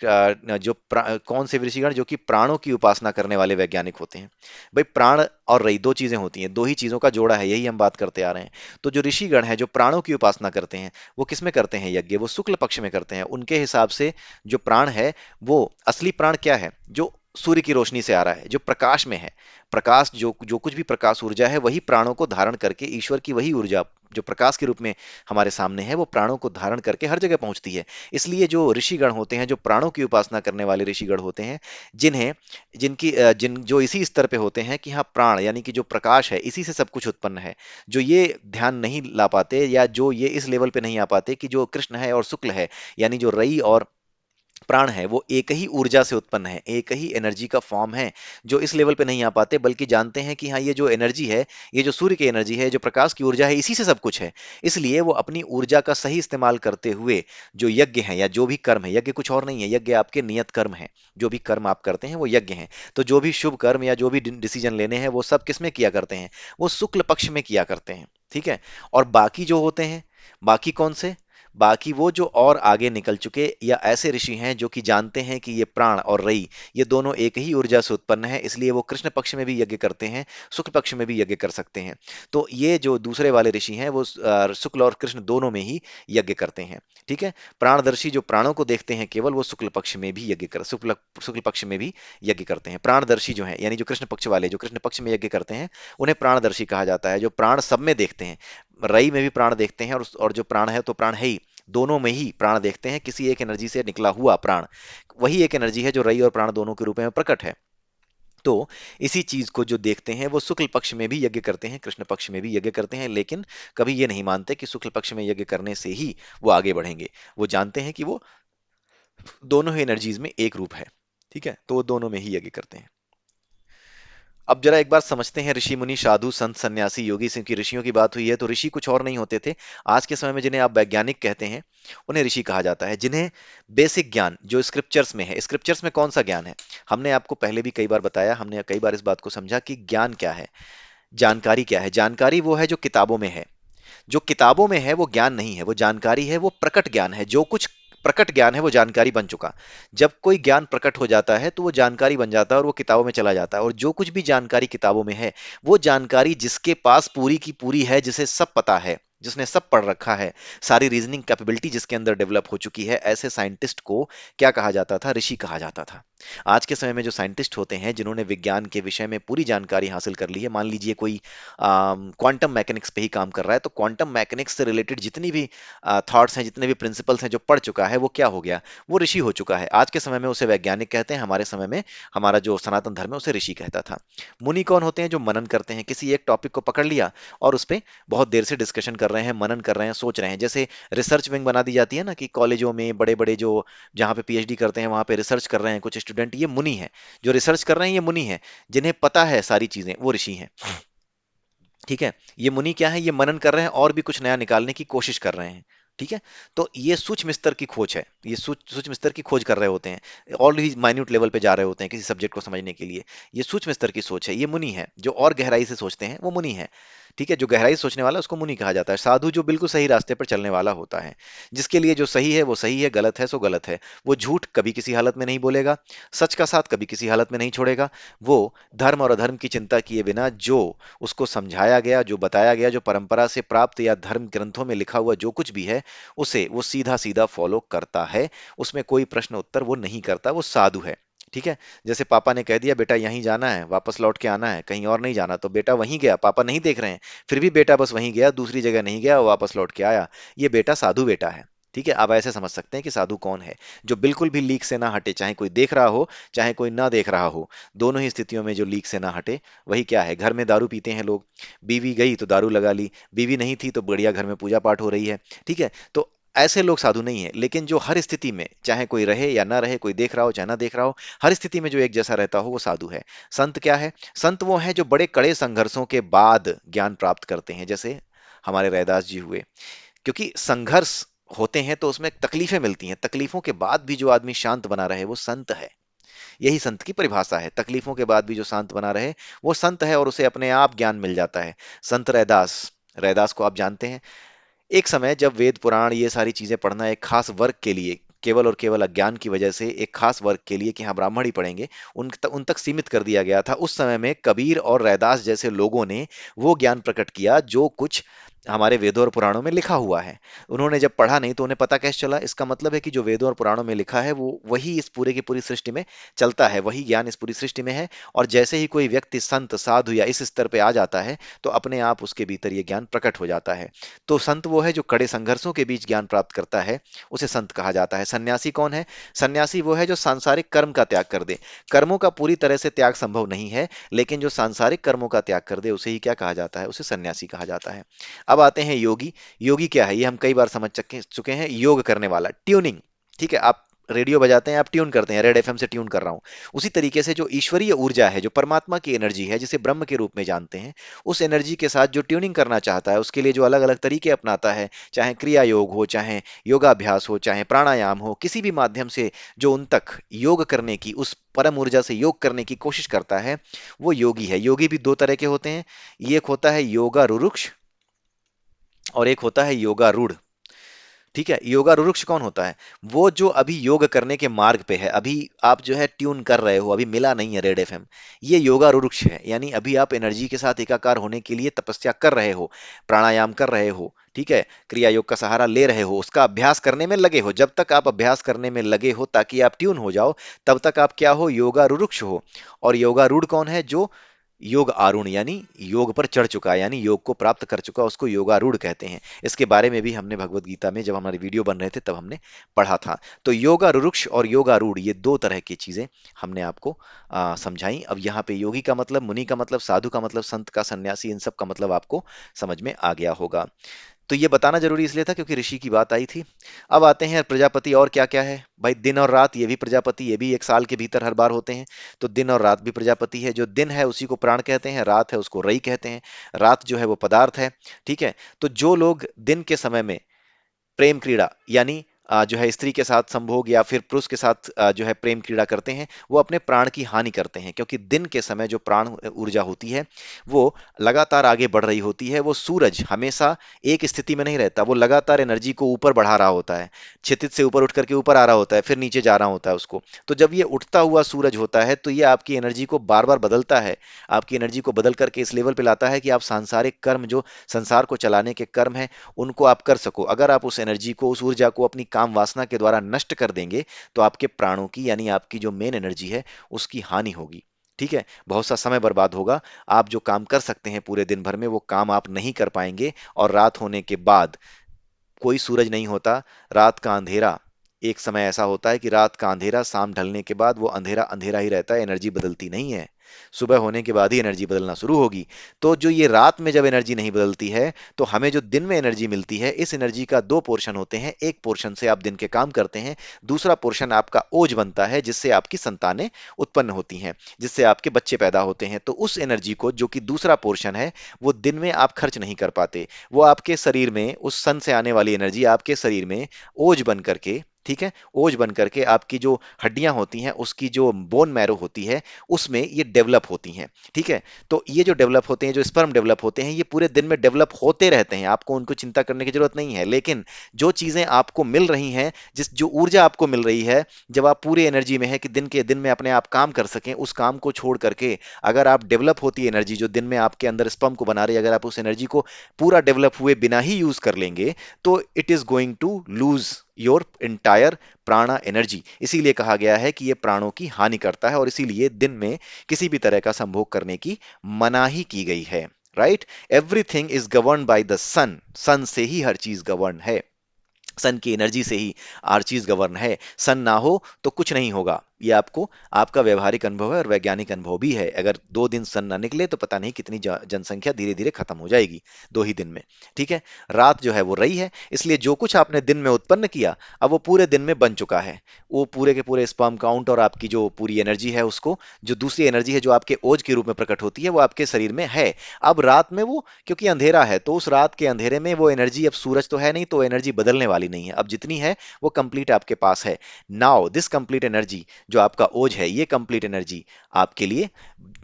कौन से ऋषिगण? जो कि प्राणों की उपासना करने वाले वैज्ञानिक होते हैं। भाई, प्राण और रई दो चीजें होती हैं, दो ही चीजों का जोड़ा है, यही हम बात करते आ रहे हैं। तो जो ऋषिगण है, जो प्राणों की उपासना करते हैं, वो किस में करते हैं यज्ञ? वो शुक्ल पक्ष में करते हैं। उनके हिसाब से जो प्राण है, वो असली प्राण क्या है? जो सूर्य की रोशनी से आ रहा है, जो प्रकाश में है। प्रकाश, जो जो कुछ भी प्रकाश ऊर्जा है, वही प्राणों को धारण करके, ईश्वर की वही ऊर्जा जो प्रकाश के रूप में हमारे सामने है, वो प्राणों को धारण करके हर जगह पहुंचती है। इसलिए जो ऋषिगण होते हैं, जो प्राणों की उपासना करने वाले ऋषिगण होते हैं, जिन्हें जिनकी जिन जो इसी स्तर पे होते हैं कि हाँ, प्राण यानी कि जो प्रकाश है, इसी से सब कुछ उत्पन्न है, जो ये ध्यान नहीं ला पाते, या जो ये इस लेवल पे नहीं आ पाते कि जो कृष्ण है और शुक्ल है, यानी जो रई और प्राण है, वो एक ही ऊर्जा से उत्पन्न है, एक ही एनर्जी का फॉर्म है। जो इस लेवल पे नहीं आ पाते, बल्कि जानते हैं कि हाँ, ये जो एनर्जी है, ये जो सूर्य की एनर्जी है, जो प्रकाश की ऊर्जा है, इसी से सब कुछ है। इसलिए वो अपनी ऊर्जा का सही इस्तेमाल करते हुए जो यज्ञ है या जो भी कर्म है, यज्ञ कुछ और नहीं है, यज्ञ आपके नियत कर्म है। जो भी कर्म आप करते हैं वो यज्ञ है। तो जो भी शुभ कर्म या जो भी डिसीजन लेने हैं, वो सब किस में किया करते हैं? वो शुक्ल पक्ष में किया करते हैं। ठीक है। और बाकी जो होते हैं, बाकी कौन से? बाकी वो जो और आगे निकल चुके या ऐसे ऋषि हैं जो कि जानते हैं कि ये प्राण और रई ये दोनों एक ही ऊर्जा से उत्पन्न है, इसलिए वो कृष्ण पक्ष में भी यज्ञ करते हैं, शुक्ल पक्ष में भी यज्ञ कर सकते हैं। तो ये जो दूसरे वाले ऋषि हैं वो शुक्ल और कृष्ण दोनों में ही यज्ञ करते हैं। ठीक है। प्राणदर्शी जो प्राणों को देखते हैं केवल, वो शुक्ल पक्ष में भी यज्ञ कर शुक्ल शुक्ल पक्ष में भी यज्ञ करते हैं। प्राणदर्शी जो है यानी जो कृष्ण पक्ष वाले जो कृष्ण पक्ष में यज्ञ करते हैं उन्हें प्राणदर्शी कहा जाता है, जो प्राण सब में देखते हैं। रई में भी प्राण देखते हैं, और जो प्राण है तो प्राण है ही, दोनों में ही प्राण देखते हैं, किसी एक एनर्जी से निकला हुआ प्राण वही एक एनर्जी है जो रई और प्राण दोनों के रूप में प्रकट है। तो इसी चीज को जो देखते हैं वो शुक्ल पक्ष में भी यज्ञ करते हैं, कृष्ण पक्ष में भी यज्ञ करते हैं, लेकिन कभी ये नहीं मानते कि शुक्ल पक्ष में यज्ञ करने से ही वो आगे बढ़ेंगे। वो जानते हैं कि वो दोनों ही एनर्जीज में एक रूप है। ठीक है, तो वो दोनों में ही यज्ञ करते हैं। अब जरा एक बार समझते हैं ऋषि मुनि साधु संत सन्यासी योगी से, कि ऋषियों की बात हुई है तो ऋषि कुछ और नहीं होते थे। आज के समय में जिन्हें आप वैज्ञानिक कहते हैं उन्हें ऋषि कहा जाता है, जिन्हें बेसिक ज्ञान जो स्क्रिप्चर्स में है, स्क्रिप्चर्स में कौन सा ज्ञान है, हमने आपको पहले भी कई बार बताया, हमने कई बार इस बात को समझा कि ज्ञान क्या है, जानकारी क्या है। जानकारी वो है जो किताबों में है, जो किताबों में है वो ज्ञान नहीं है, वो जानकारी है, वो प्रकट ज्ञान है। जो कुछ प्रकट ज्ञान है वो जानकारी बन चुका। जब कोई ज्ञान प्रकट हो जाता है तो वो जानकारी बन जाता है और वो किताबों में चला जाता है। और जो कुछ भी जानकारी किताबों में है वो जानकारी जिसके पास पूरी की पूरी है, जिसे सब पता है, जिसने सब पढ़ रखा है, सारी रीजनिंग कैपेबिलिटी जिसके अंदर डेवलप हो चुकी है, ऐसे साइंटिस्ट को क्या कहा जाता था, ऋषि कहा जाता था। आज के समय में जो साइंटिस्ट होते हैं जिन्होंने विज्ञान के विषय में पूरी जानकारी हासिल कर ली है, मान लीजिए कोई क्वांटम मैकेनिक्स पे ही काम कर रहा है, तो क्वांटम मैकेनिक्स से रिलेटेड जितनी भी थॉट्स हैं, जितने भी प्रिंसिपल्स हैं जो पढ़ चुका है, वो क्या हो गया, वो ऋषि हो चुका है। आज के समय में उसे वैज्ञानिक कहते हैं, हमारे समय में हमारा जो सनातन धर्म है उसे ऋषि कहता था। मुनि कौन होते हैं, जो मनन करते हैं, किसी एक टॉपिक को पकड़ लिया और उस पर बहुत देर से डिस्कशन कर रहे हैं, मनन कर रहे हैं, सोच रहे हैं। जैसे रिसर्च विंग बना दी जाती है ना, कि कॉलेजों में बड़े बड़े जो जहाँ पे पीएचडी करते हैं वहां पे रिसर्च कर रहे हैं कुछ स्टूडेंट, ये मुनि है। जो रिसर्च कर रहे हैं ये मुनि है, जिन्हें पता है सारी चीजें, वो ऋषि हैं। ठीक है। ये मुनि क्या है, ये मनन कर रहे हैं और भी कुछ नया निकालने की कोशिश कर रहे हैं। ठीक है। तो ये सूक्ष्म स्तर की खोज है, ये सूक्ष्म स्तर की खोज कर रहे होते हैं, और भी माइन्यूट लेवल पे जा रहे होते हैं किसी सब्जेक्ट को समझने के लिए। ये सूक्ष्म स्तर की सोच है, ये मुनि है। जो और गहराई से सोचते हैं वो मुनि है। ठीक है। जो गहराई से सोचने वाला है उसको मुनि कहा जाता है। साधु जो बिल्कुल सही रास्ते पर चलने वाला होता है, जिसके लिए जो सही है वो सही है, गलत है सो गलत है। वो झूठ कभी किसी हालत में नहीं बोलेगा, सच का साथ कभी किसी हालत में नहीं छोड़ेगा। वो धर्म और अधर्म की चिंता किए बिना जो उसको समझाया गया, जो बताया गया, जो परंपरा से प्राप्त या धर्म ग्रंथों में लिखा हुआ जो कुछ भी है, उसे वो सीधा सीधा फॉलो करता है। उसमें कोई प्रश्न उत्तर वो नहीं करता, वो साधु है। ठीक है। जैसे पापा ने कह दिया बेटा यहीं जाना है, वापस लौट के आना है, कहीं और नहीं जाना, तो बेटा वहीं गया, पापा नहीं देख रहे हैं, फिर भी बेटा बस वहीं गया, दूसरी जगह नहीं गया, वापस लौट के आया। ये बेटा साधु बेटा है। ठीक है। आप ऐसे समझ सकते हैं कि साधु कौन है, जो बिल्कुल भी लीक से ना हटे, चाहे कोई देख रहा हो चाहे कोई ना देख रहा हो, दोनों ही स्थितियों में जो लीक से ना हटे। वही क्या है, घर में दारू पीते हैं लोग, बीवी गई तो दारू लगा ली, बीवी नहीं थी तो बढ़िया घर में पूजा पाठ हो रही है। ठीक है। तो ऐसे लोग साधु नहीं है, लेकिन जो हर स्थिति में चाहे कोई रहे या ना रहे, कोई देख रहा हो चाहे ना देख रहा हो, हर स्थिति में जो एक जैसा रहता हो, वो साधु है। संत क्या है, संत वो है जो बड़े कड़े संघर्षों के बाद ज्ञान प्राप्त करते हैं, जैसे हमारे रैदास जी हुए। क्योंकि संघर्ष होते हैं तो उसमें तकलीफें मिलती हैं, तकलीफों के बाद भी जो आदमी शांत बना रहे वो संत है। यही संत की परिभाषा है, तकलीफों के बाद भी जो शांत बना रहे वो संत है, और उसे अपने आप ज्ञान मिल जाता है। संत रैदास, रैदास को आप जानते हैं। एक समय जब वेद पुराण ये सारी चीजें पढ़ना एक खास वर्ग के लिए, केवल और केवल अज्ञान की वजह से एक खास वर्ग के लिए कि हाँ ब्राह्मण ही पढ़ेंगे, उन तक सीमित कर दिया गया था। उस समय में कबीर और रैदास जैसे लोगों ने वो ज्ञान प्रकट किया जो कुछ हमारे वेदों और पुराणों में लिखा हुआ है। उन्होंने जब पढ़ा नहीं तो उन्हें पता कैसे चला, इसका मतलब है कि जो वेदों और पुराणों में लिखा है वो वही इस पूरे की पूरी सृष्टि में चलता है, वही ज्ञान इस पूरी सृष्टि में है। और जैसे ही कोई व्यक्ति संत साधु या इस स्तर पे आ जाता है तो अपने आप उसके भीतर ये ज्ञान प्रकट हो जाता है। तो संत वो है जो कड़े संघर्षों के बीच ज्ञान प्राप्त करता है, उसे संत कहा जाता है। सन्यासी कौन है, सन्यासी वो है जो सांसारिक कर्म का त्याग कर दे। कर्मों का पूरी तरह से त्याग संभव नहीं है, लेकिन जो सांसारिक कर्मों का त्याग कर दे उसे ही क्या कहा जाता है, उसे सन्यासी कहा जाता है। अब आते हैं योगी। योगी क्या है, ये हम कई बार समझ चुके हैं, योग करने वाला, ट्यूनिंग। ठीक है। आप रेडियो बजाते हैं, आप ट्यून करते हैं, रेड एफएम से ट्यून कर रहा हूं। उसी तरीके से जो ईश्वरीय ऊर्जा है, जो परमात्मा की एनर्जी है, जिसे ब्रह्म के रूप में जानते हैं, उस एनर्जी के साथ जो ट्यूनिंग करना चाहता है, उसके लिए जो अलग अलग तरीके अपनाता है, चाहे क्रिया योग हो, चाहे योगाभ्यास हो, चाहे प्राणायाम हो, किसी भी माध्यम से जो उन तक योग करने की, उस परम ऊर्जा से योग करने की कोशिश करता है, वो योगी है। योगी भी दो तरह के होते हैं, एक होता है योगा रुरुक्ष और एक होता है योगा रूढ़। ठीक है, योगारूढ़ कौन होता है? वो जो अभी योग करने के मार्ग पे है, अभी आप जो है ट्यून कर रहे हो, अभी मिला नहीं है रेड एफएम, ये योगारूढ़ है। यानी अभी आप एनर्जी के साथ एकाकार होने के लिए तपस्या कर रहे हो, प्राणायाम कर रहे हो, ठीक है, क्रिया योग का सहारा ले रहे हो, उसका अभ्यास करने में लगे हो। जब तक आप अभ्यास करने में लगे हो ताकि आप ट्यून हो जाओ, तब तक आप क्या हो? योगारूढ़ हो। और योगारूढ़ कौन है? जो योग आरूढ़ यानी योग पर चढ़ चुका है, यानी योग को प्राप्त कर चुका, उसको योगारूढ़ कहते हैं। इसके बारे में भी हमने भगवत गीता में जब हमारे वीडियो बन रहे थे तब हमने पढ़ा था। तो योगारूढ़ और योगारूढ़ ये दो तरह की चीजें हमने आपको समझाई। अब यहाँ पे योगी का मतलब, मुनि का मतलब, साधु का मतलब, संत का, सन्यासी, इन सब का मतलब आपको समझ में आ गया होगा। तो ये बताना जरूरी इसलिए था क्योंकि ऋषि की बात आई थी। अब आते हैं प्रजापति और क्या क्या है भाई। दिन और रात ये भी प्रजापति, ये भी एक साल के भीतर हर बार होते हैं। तो दिन और रात भी प्रजापति है। जो दिन है उसी को प्राण कहते हैं, रात है उसको रई कहते हैं। रात जो है वो पदार्थ है। ठीक है। तो जो लोग दिन के समय में प्रेम क्रीड़ा यानी जो है स्त्री के साथ संभोग या फिर पुरुष के साथ जो है प्रेम क्रीड़ा करते हैं, वो अपने प्राण की हानि करते हैं। क्योंकि दिन के समय जो प्राण ऊर्जा होती है वो लगातार आगे बढ़ रही होती है। वो सूरज हमेशा एक स्थिति में नहीं रहता, वो लगातार एनर्जी को ऊपर बढ़ा रहा होता है। क्षितिज से ऊपर उठ करके ऊपर आ रहा होता है, फिर नीचे जा रहा होता है उसको। तो जब ये उठता हुआ सूरज होता है तो ये आपकी एनर्जी को बार बार बदलता है। आपकी एनर्जी को बदल करके इस लेवल पे लाता है कि आप सांसारिक कर्म, जो संसार को चलाने के कर्म है, उनको आप कर सको। अगर आप उस एनर्जी को, उस ऊर्जा को अपनी काम वासना के द्वारा नष्ट कर देंगे तो आपके प्राणों की यानी आपकी जो मेन एनर्जी है उसकी हानि होगी। ठीक है, बहुत सा समय बर्बाद होगा। आप जो काम कर सकते हैं पूरे दिन भर में वो काम आप नहीं कर पाएंगे। और रात होने के बाद कोई सूरज नहीं होता, रात का अंधेरा। एक समय ऐसा होता है कि रात का अंधेरा, शाम ढलने के बाद वो अंधेरा अंधेरा ही रहता है, एनर्जी बदलती नहीं है। सुबह होने के बाद ही एनर्जी बदलना शुरू होगी। तो जो ये रात में जब एनर्जी नहीं बदलती है तो हमें जो दिन में एनर्जी मिलती है, इस एनर्जी का दो पोर्शन होते हैं। एक पोर्शन से आप दिन के काम करते हैं, दूसरा पोर्शन आपका ओज बनता है, जिससे आपकी संतानें उत्पन्न होती हैं, जिससे आपके बच्चे पैदा होते हैं। तो उस एनर्जी को, जो कि दूसरा पोर्शन है, वो दिन में आप खर्च नहीं कर पाते। वो आपके शरीर में, उस सन से आने वाली एनर्जी आपके शरीर में ओज बन करके, ठीक है, ओज बन करके आपकी जो हड्डियां होती हैं, उसकी जो बोन मैरो होती है, उसमें ये डेवलप होती हैं। ठीक है। तो ये जो डेवलप होते हैं, जो स्पर्म डेवलप होते हैं, ये पूरे दिन में डेवलप होते रहते हैं, आपको उनको चिंता करने की जरूरत नहीं है। लेकिन जो चीजें आपको मिल रही हैं, जिस जो ऊर्जा आपको मिल रही है, जब आप पूरी एनर्जी में है कि दिन के दिन में अपने आप काम कर सकें, उस काम को छोड़ करके अगर आप डेवलप होती एनर्जी जो दिन में आपके अंदर स्पर्म को बना रही है, अगर आप उस एनर्जी को पूरा डेवलप हुए बिना ही यूज कर लेंगे, तो it is going to lose your entire prana energy. इसीलिए कहा गया है कि यह प्राणों की हानि करता है, और इसीलिए दिन में किसी भी तरह का संभोग करने की मनाही की गई है। Right. Everything is govern by the sun, sun से ही हर चीज गवर्न है, सन की एनर्जी से ही हर चीज गवर्न है। सन ना हो तो कुछ नहीं होगा। ये आपको, आपका व्यवहारिक अनुभव है और वैज्ञानिक अनुभव भी है। अगर 2 दिन सन ना निकले तो पता नहीं कितनी जनसंख्या धीरे धीरे खत्म हो जाएगी 2 ही दिन में। ठीक है। रात जो है वो रही है, इसलिए जो कुछ आपने दिन में उत्पन्न किया, अब वो पूरे दिन में बन चुका है। वो पूरे के पूरे स्पर्म काउंट और आपकी जो पूरी एनर्जी है, उसको, जो दूसरी एनर्जी है जो आपके ओज के रूप में प्रकट होती है, वो आपके शरीर में है। अब रात में वो, क्योंकि अंधेरा है, तो उस रात के अंधेरे में वो एनर्जी, अब सूरज तो है नहीं तो एनर्जी बदलने वाली नहीं है। अब जितनी है वो कंप्लीट आपके पास है। नाउ दिस कंप्लीट एनर्जी, जो आपका ओज है, ये कंप्लीट एनर्जी आपके लिए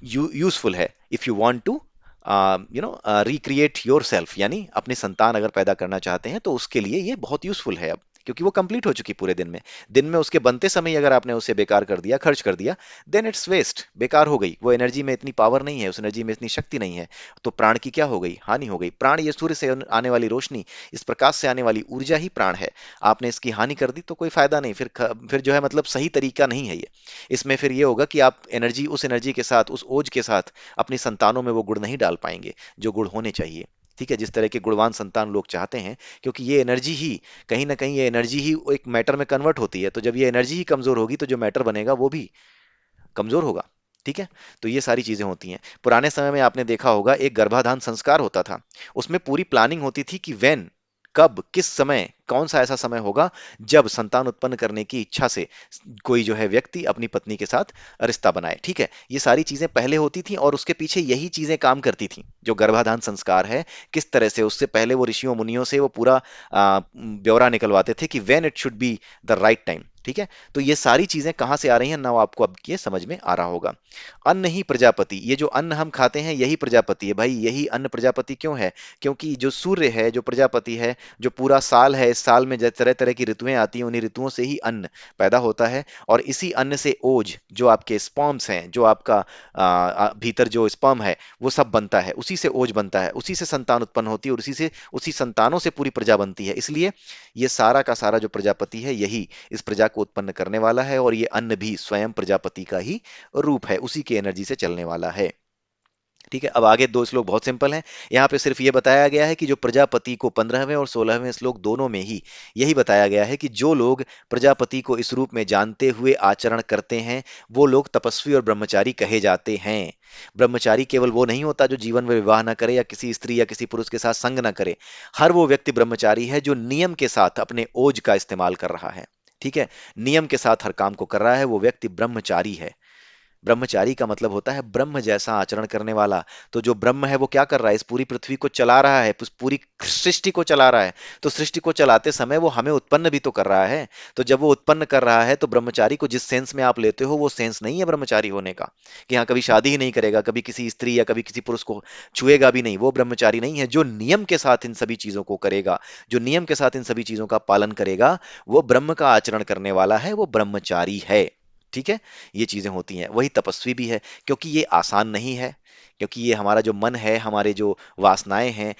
यूजफुल है if you want to recreate yourself, यानी अपनी संतान अगर पैदा करना चाहते हैं तो उसके लिए ये बहुत यूजफुल है। अब क्योंकि वो कंप्लीट हो चुकी पूरे दिन में उसके बनते समय अगर आपने उसे बेकार कर दिया, खर्च कर दिया, देन इट्स वेस्ट, बेकार हो गई। वो एनर्जी में इतनी पावर नहीं है, उस एनर्जी में इतनी शक्ति नहीं है। तो प्राण की क्या हो गई? हानि हो गई। प्राण ये सूर्य से आने वाली रोशनी, इस प्रकाश से आने वाली ऊर्जा ही प्राण है। आपने इसकी हानि कर दी तो कोई फायदा नहीं। फिर जो है मतलब सही तरीका नहीं है ये। इसमें फिर ये होगा कि आप एनर्जी, उस एनर्जी के साथ, उस ओज के साथ अपनी संतानों में वो गुण नहीं डाल पाएंगे जो गुण होने चाहिए। ठीक है, जिस तरह के गुणवान संतान लोग चाहते हैं। क्योंकि ये एनर्जी ही, कहीं ना कहीं ये एनर्जी ही एक मैटर में कन्वर्ट होती है। तो जब ये एनर्जी ही कमजोर होगी तो जो मैटर बनेगा वो भी कमजोर होगा। ठीक है। तो ये सारी चीजें होती हैं। पुराने समय में आपने देखा होगा एक गर्भाधान संस्कार होता था। उसमें पूरी प्लानिंग होती थी कि वेन, कब, किस समय, कौन सा ऐसा समय होगा जब संतान उत्पन्न करने की इच्छा से कोई जो है व्यक्ति अपनी पत्नी के साथ रिश्ता बनाए। ठीक है। ये सारी चीजें पहले होती थी और उसके पीछे यही चीजें काम करती थी। जो गर्भाधान संस्कार है, किस तरह से उससे पहले वो ऋषियों मुनियों से वो पूरा ब्यौरा निकलवाते थे कि when it should be the right time, ठीक है। तो ये सारी चीजें कहाँ से आ रही हैं ना, वो आपको अब ये समझ में आ रहा होगा। अन्न ही प्रजापति, ये जो अन्न हम खाते हैं यही प्रजापति है भाई। यही अन्न प्रजापति क्यों है? क्योंकि जो सूर्य है, जो प्रजापति है, जो पूरा साल है, इस साल में तरह तरह की ऋतुएं आती हैं, उन्हीं ऋतुओं से ही अन्न पैदा होता है। और इसी अन्न से ओज, जो आपके स्पर्म्स हैं, जो आपका भीतर जो स्पर्म है, वो सब बनता है। उसी से ओज बनता है, उसी से संतान उत्पन्न होती है, और उसी से, उसी संतानों से पूरी प्रजा बनती है। इसलिए ये सारा का सारा जो प्रजापति है, यही इस प्रजा को उत्पन्न करने वाला है। और ये अन्न भी स्वयं प्रजापति का ही रूप है, उसी की एनर्जी से चलने वाला है। ठीक है। अब आगे दो श्लोक बहुत सिंपल हैं। यहाँ पे सिर्फ ये बताया गया है कि जो प्रजापति को 15वें और 16वें श्लोक दोनों में ही यही बताया गया है कि जो लोग प्रजापति को इस रूप में जानते हुए आचरण करते हैं, वो लोग तपस्वी और ब्रह्मचारी कहे जाते हैं। ब्रह्मचारी केवल वो नहीं होता जो जीवन में विवाह ना करे, या किसी स्त्री या किसी पुरुष के साथ संग ना करे। हर वो व्यक्ति ब्रह्मचारी है जो नियम के साथ अपने ओज का इस्तेमाल कर रहा है। ठीक है। नियम के साथ हर काम को कर रहा है, वो व्यक्ति ब्रह्मचारी है। ब्रह्मचारी का मतलब होता है ब्रह्म जैसा आचरण करने वाला। तो जो ब्रह्म है वो क्या कर रहा है? इस पूरी पृथ्वी को चला रहा है, उस पूरी सृष्टि को चला रहा है। तो सृष्टि को चलाते समय वो हमें उत्पन्न भी तो कर रहा है। तो जब वो उत्पन्न कर रहा है, तो ब्रह्मचारी को जिस सेंस में आप लेते हो, वो सेंस नहीं है ब्रह्मचारी होने का, कि हाँ कभी शादी ही नहीं करेगा, कभी किसी स्त्री या कभी किसी पुरुष को छुएगा भी नहीं। वो ब्रह्मचारी नहीं है। जो नियम के साथ इन सभी चीजों को करेगा, जो नियम के साथ इन सभी चीजों का पालन करेगा, वो ब्रह्म का आचरण करने वाला है, वो ब्रह्मचारी है। ठीक है। ये चीजें होती हैं। वही तपस्वी भी है, क्योंकि ये आसान नहीं है। क्योंकि ये हमारा जो मन है, हमारे जो वासनाएं हैं,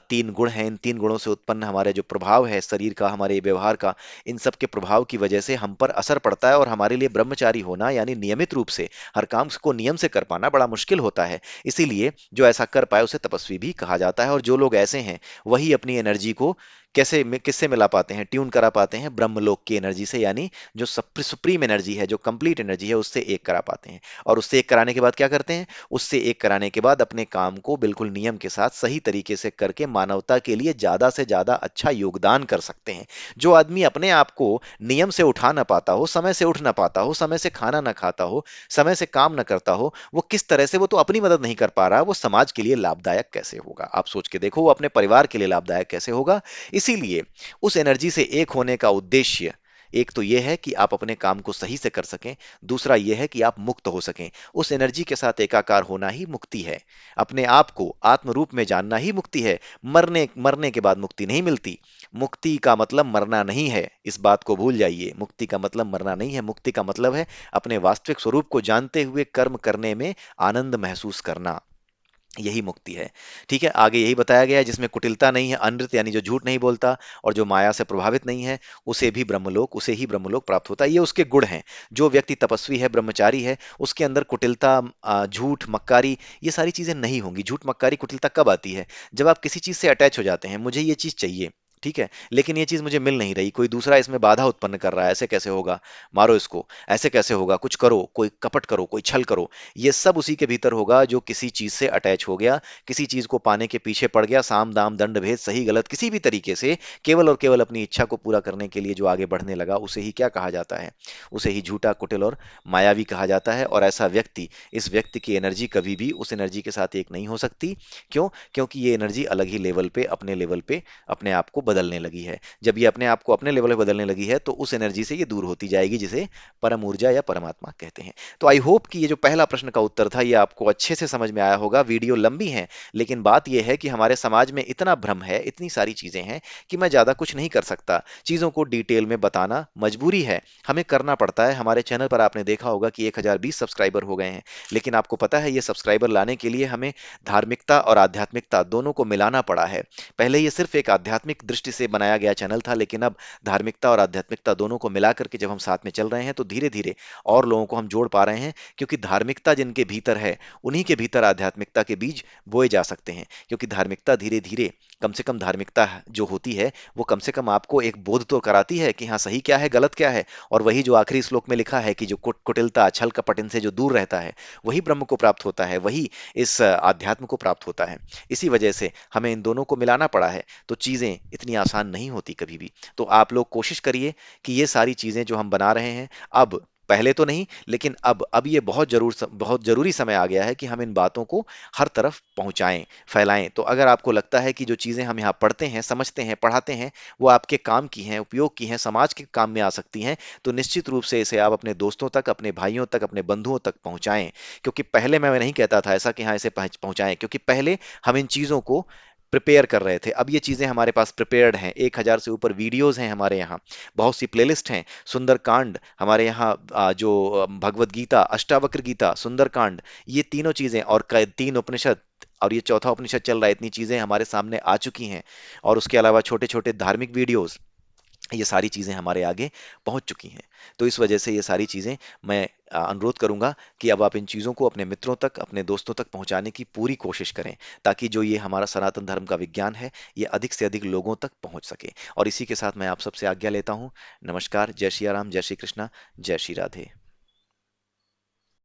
तीन गुण हैं, इन तीन गुणों से उत्पन्न हमारे जो प्रभाव है शरीर का, हमारे व्यवहार का, इन सब के प्रभाव की वजह से हम पर असर पड़ता है। और हमारे लिए ब्रह्मचारी होना, यानी नियमित रूप से हर काम को नियम से कर पाना, बड़ा मुश्किल होता है। इसीलिए जो ऐसा कर पाए उसे तपस्वी भी कहा जाता है। और जो लोग ऐसे हैं, वही अपनी एनर्जी को किससे मिला पाते हैं, ट्यून करा पाते हैं? ब्रह्मलोक की एनर्जी से, यानी जो सुप्रीम एनर्जी है, जो कंप्लीट एनर्जी है, उससे एक करा पाते हैं। और उससे एक कराने के बाद क्या करते हैं? उससे एक कराने के बाद अपने काम को बिल्कुल नियम के साथ सही तरीके से करके मानवता के लिए ज्यादा से ज्यादा अच्छा योगदान कर सकते हैं। जो आदमी अपने आप को नियम से उठा ना पाता हो, समय से उठ ना पाता हो, समय से खाना ना खाता हो, समय से काम ना करता हो, वो किस तरह से, वो तो अपनी मदद नहीं कर पा रहा, वो समाज के लिए लाभदायक कैसे होगा? आप सोच के देखो, वो अपने परिवार के लिए लाभदायक कैसे होगा? इसीलिए उस एनर्जी से एक होने का उद्देश्य, एक तो यह है कि आप अपने काम को सही से कर सकें, दूसरा यह है कि आप मुक्त हो सकें। उस एनर्जी के साथ एकाकार होना ही मुक्ति है। अपने आप को आत्म रूप में जानना ही मुक्ति है। मरने मरने के बाद मुक्ति नहीं मिलती। मुक्ति का मतलब मरना नहीं है, इस बात को भूल जाइए। मुक्ति का मतलब मरना नहीं है। मुक्ति का मतलब है अपने वास्तविक स्वरूप को जानते हुए कर्म करने में आनंद महसूस करना। यही मुक्ति है। ठीक है। आगे यही बताया गया है, जिसमें कुटिलता नहीं है, अनृत यानी जो झूठ नहीं बोलता, और जो माया से प्रभावित नहीं है, उसे ही ब्रह्मलोक प्राप्त होता है। ये उसके गुण हैं। जो व्यक्ति तपस्वी है, ब्रह्मचारी है, उसके अंदर कुटिलता, झूठ, मक्कारी, ये सारी चीजें नहीं होंगी। झूठ, मक्कारी, कुटिलता कब आती है? जब आप किसी चीज से अटैच हो जाते हैं, मुझे ये चीज चाहिए, ठीक है, लेकिन ये चीज मुझे मिल नहीं रही, कोई दूसरा इसमें बाधा उत्पन्न कर रहा है, ऐसे कैसे होगा, मारो इसको, ऐसे कैसे होगा, कुछ करो, कोई कपट करो, कोई छल करो। ये सब उसी के भीतर होगा जो किसी चीज से अटैच हो गया, किसी चीज को पाने के पीछे पड़ गया, साम दाम दंड भेद सही गलत किसी भी तरीके से केवल और केवल अपनी इच्छा को पूरा करने के लिए जो आगे बढ़ने लगा, उसे ही क्या कहा जाता है? उसे ही झूठा, कुटिल और मायावी कहा जाता है। और ऐसा व्यक्ति, इस व्यक्ति की एनर्जी कभी भी उस एनर्जी के साथ एक नहीं हो सकती। क्यों? क्योंकि ये एनर्जी अलग ही लेवल पे, अपने लेवल पे अपने आप को बदलने लगी है। जब ये अपने आप को अपने लेवल पे बदलने लगी है, तो उस एनर्जी से ये दूर होती जाएगी, जिसे परम ऊर्जा या परमात्मा कहते हैं। तो आई होप कि ये जो पहला प्रश्न का उत्तर था, ये आपको अच्छे से समझ में आया होगा। वीडियो लंबी है, लेकिन बात यह है कि हमारे समाज में इतना भ्रम है, इतनी सारी चीजें हैं, कि मैं ज्यादा कुछ नहीं कर सकता। चीजों को डिटेल में बताना मजबूरी है, हमें करना पड़ता है। हमारे चैनल पर आपने देखा होगा कि 1020 सब्सक्राइबर हो गए हैं। लेकिन आपको पता है, ये सब्सक्राइबर लाने के लिए हमें धार्मिकता और आध्यात्मिकता दोनों को मिलाना पड़ा है। पहले ये सिर्फ एक आध्यात्मिक दृष्टि से बनाया गया चैनल था, लेकिन अब धार्मिकता और आध्यात्मिकता दोनों को मिला करके जब हम साथ में चल रहे हैं, तो धीरे धीरे और लोगों को हम जोड़ पा रहे हैं। क्योंकि धार्मिकता जिनके भीतर है, उन्हीं के भीतर आध्यात्मिकता के बीज बोए जा सकते हैं। क्योंकि धार्मिकता धीरे धीरे, कम से कम धार्मिकता जो होती है, वो कम से कम आपको एक बोध तो कराती है कि हाँ सही क्या है, गलत क्या है। और वही जो आखिरी श्लोक में लिखा है कि जो कुटिलता, छल कपट, इनसे जो दूर रहता है, वही ब्रह्म को प्राप्त होता है, वही इस आध्यात्म को प्राप्त होता है। इसी वजह से हमें इन दोनों को मिलाना पड़ा है। तो चीजें इतनी आसान नहीं होती कभी भी। तो आप लोग कोशिश करिए कि ये सारी चीजें जो हम बना रहे हैं, अब पहले तो नहीं, लेकिन अब ये बहुत जरूरी समय आ गया है कि हम इन बातों को हर तरफ पहुंचाएं, फैलाएं। तो अगर आपको लगता है कि जो चीजें हम यहाँ पढ़ते हैं, समझते हैं, पढ़ाते हैं, वो आपके काम की हैं, उपयोग की हैं, समाज के काम में आ सकती हैं, तो निश्चित रूप से इसे आप अपने दोस्तों तक, अपने भाइयों तक, अपने बंधुओं तक पहुंचाएं। क्योंकि पहले मैं नहीं कहता था ऐसा कि हाँ इसे पहुंचाएं, क्योंकि पहले हम इन चीजों को प्रिपेयर कर रहे थे। अब ये चीजें हमारे पास प्रिपेयर्ड हैं, 1,000 से ऊपर वीडियोस हैं हमारे यहाँ, बहुत सी प्लेलिस्ट हैं, सुंदरकांड हमारे यहाँ, जो भगवत गीता, अष्टावक्र गीता, सुंदरकांड, ये तीनों चीजें और तीन उपनिषद, और ये चौथा उपनिषद चल रहा है, इतनी चीजें हमारे सामने आ चुकी हैं। और उसके अलावा छोटे छोटे धार्मिक वीडियोस, ये सारी चीजें हमारे आगे पहुंच चुकी हैं। तो इस वजह से ये सारी चीजें मैं अनुरोध करूंगा कि अब आप इन चीजों को अपने मित्रों तक, अपने दोस्तों तक पहुंचाने की पूरी कोशिश करें, ताकि जो ये हमारा सनातन धर्म का विज्ञान है, ये अधिक से अधिक लोगों तक पहुंच सके। और इसी के साथ मैं आप सबसे आज्ञा लेता हूं। नमस्कार, जय श्री राम, जय श्री कृष्णा, जय श्री राधे।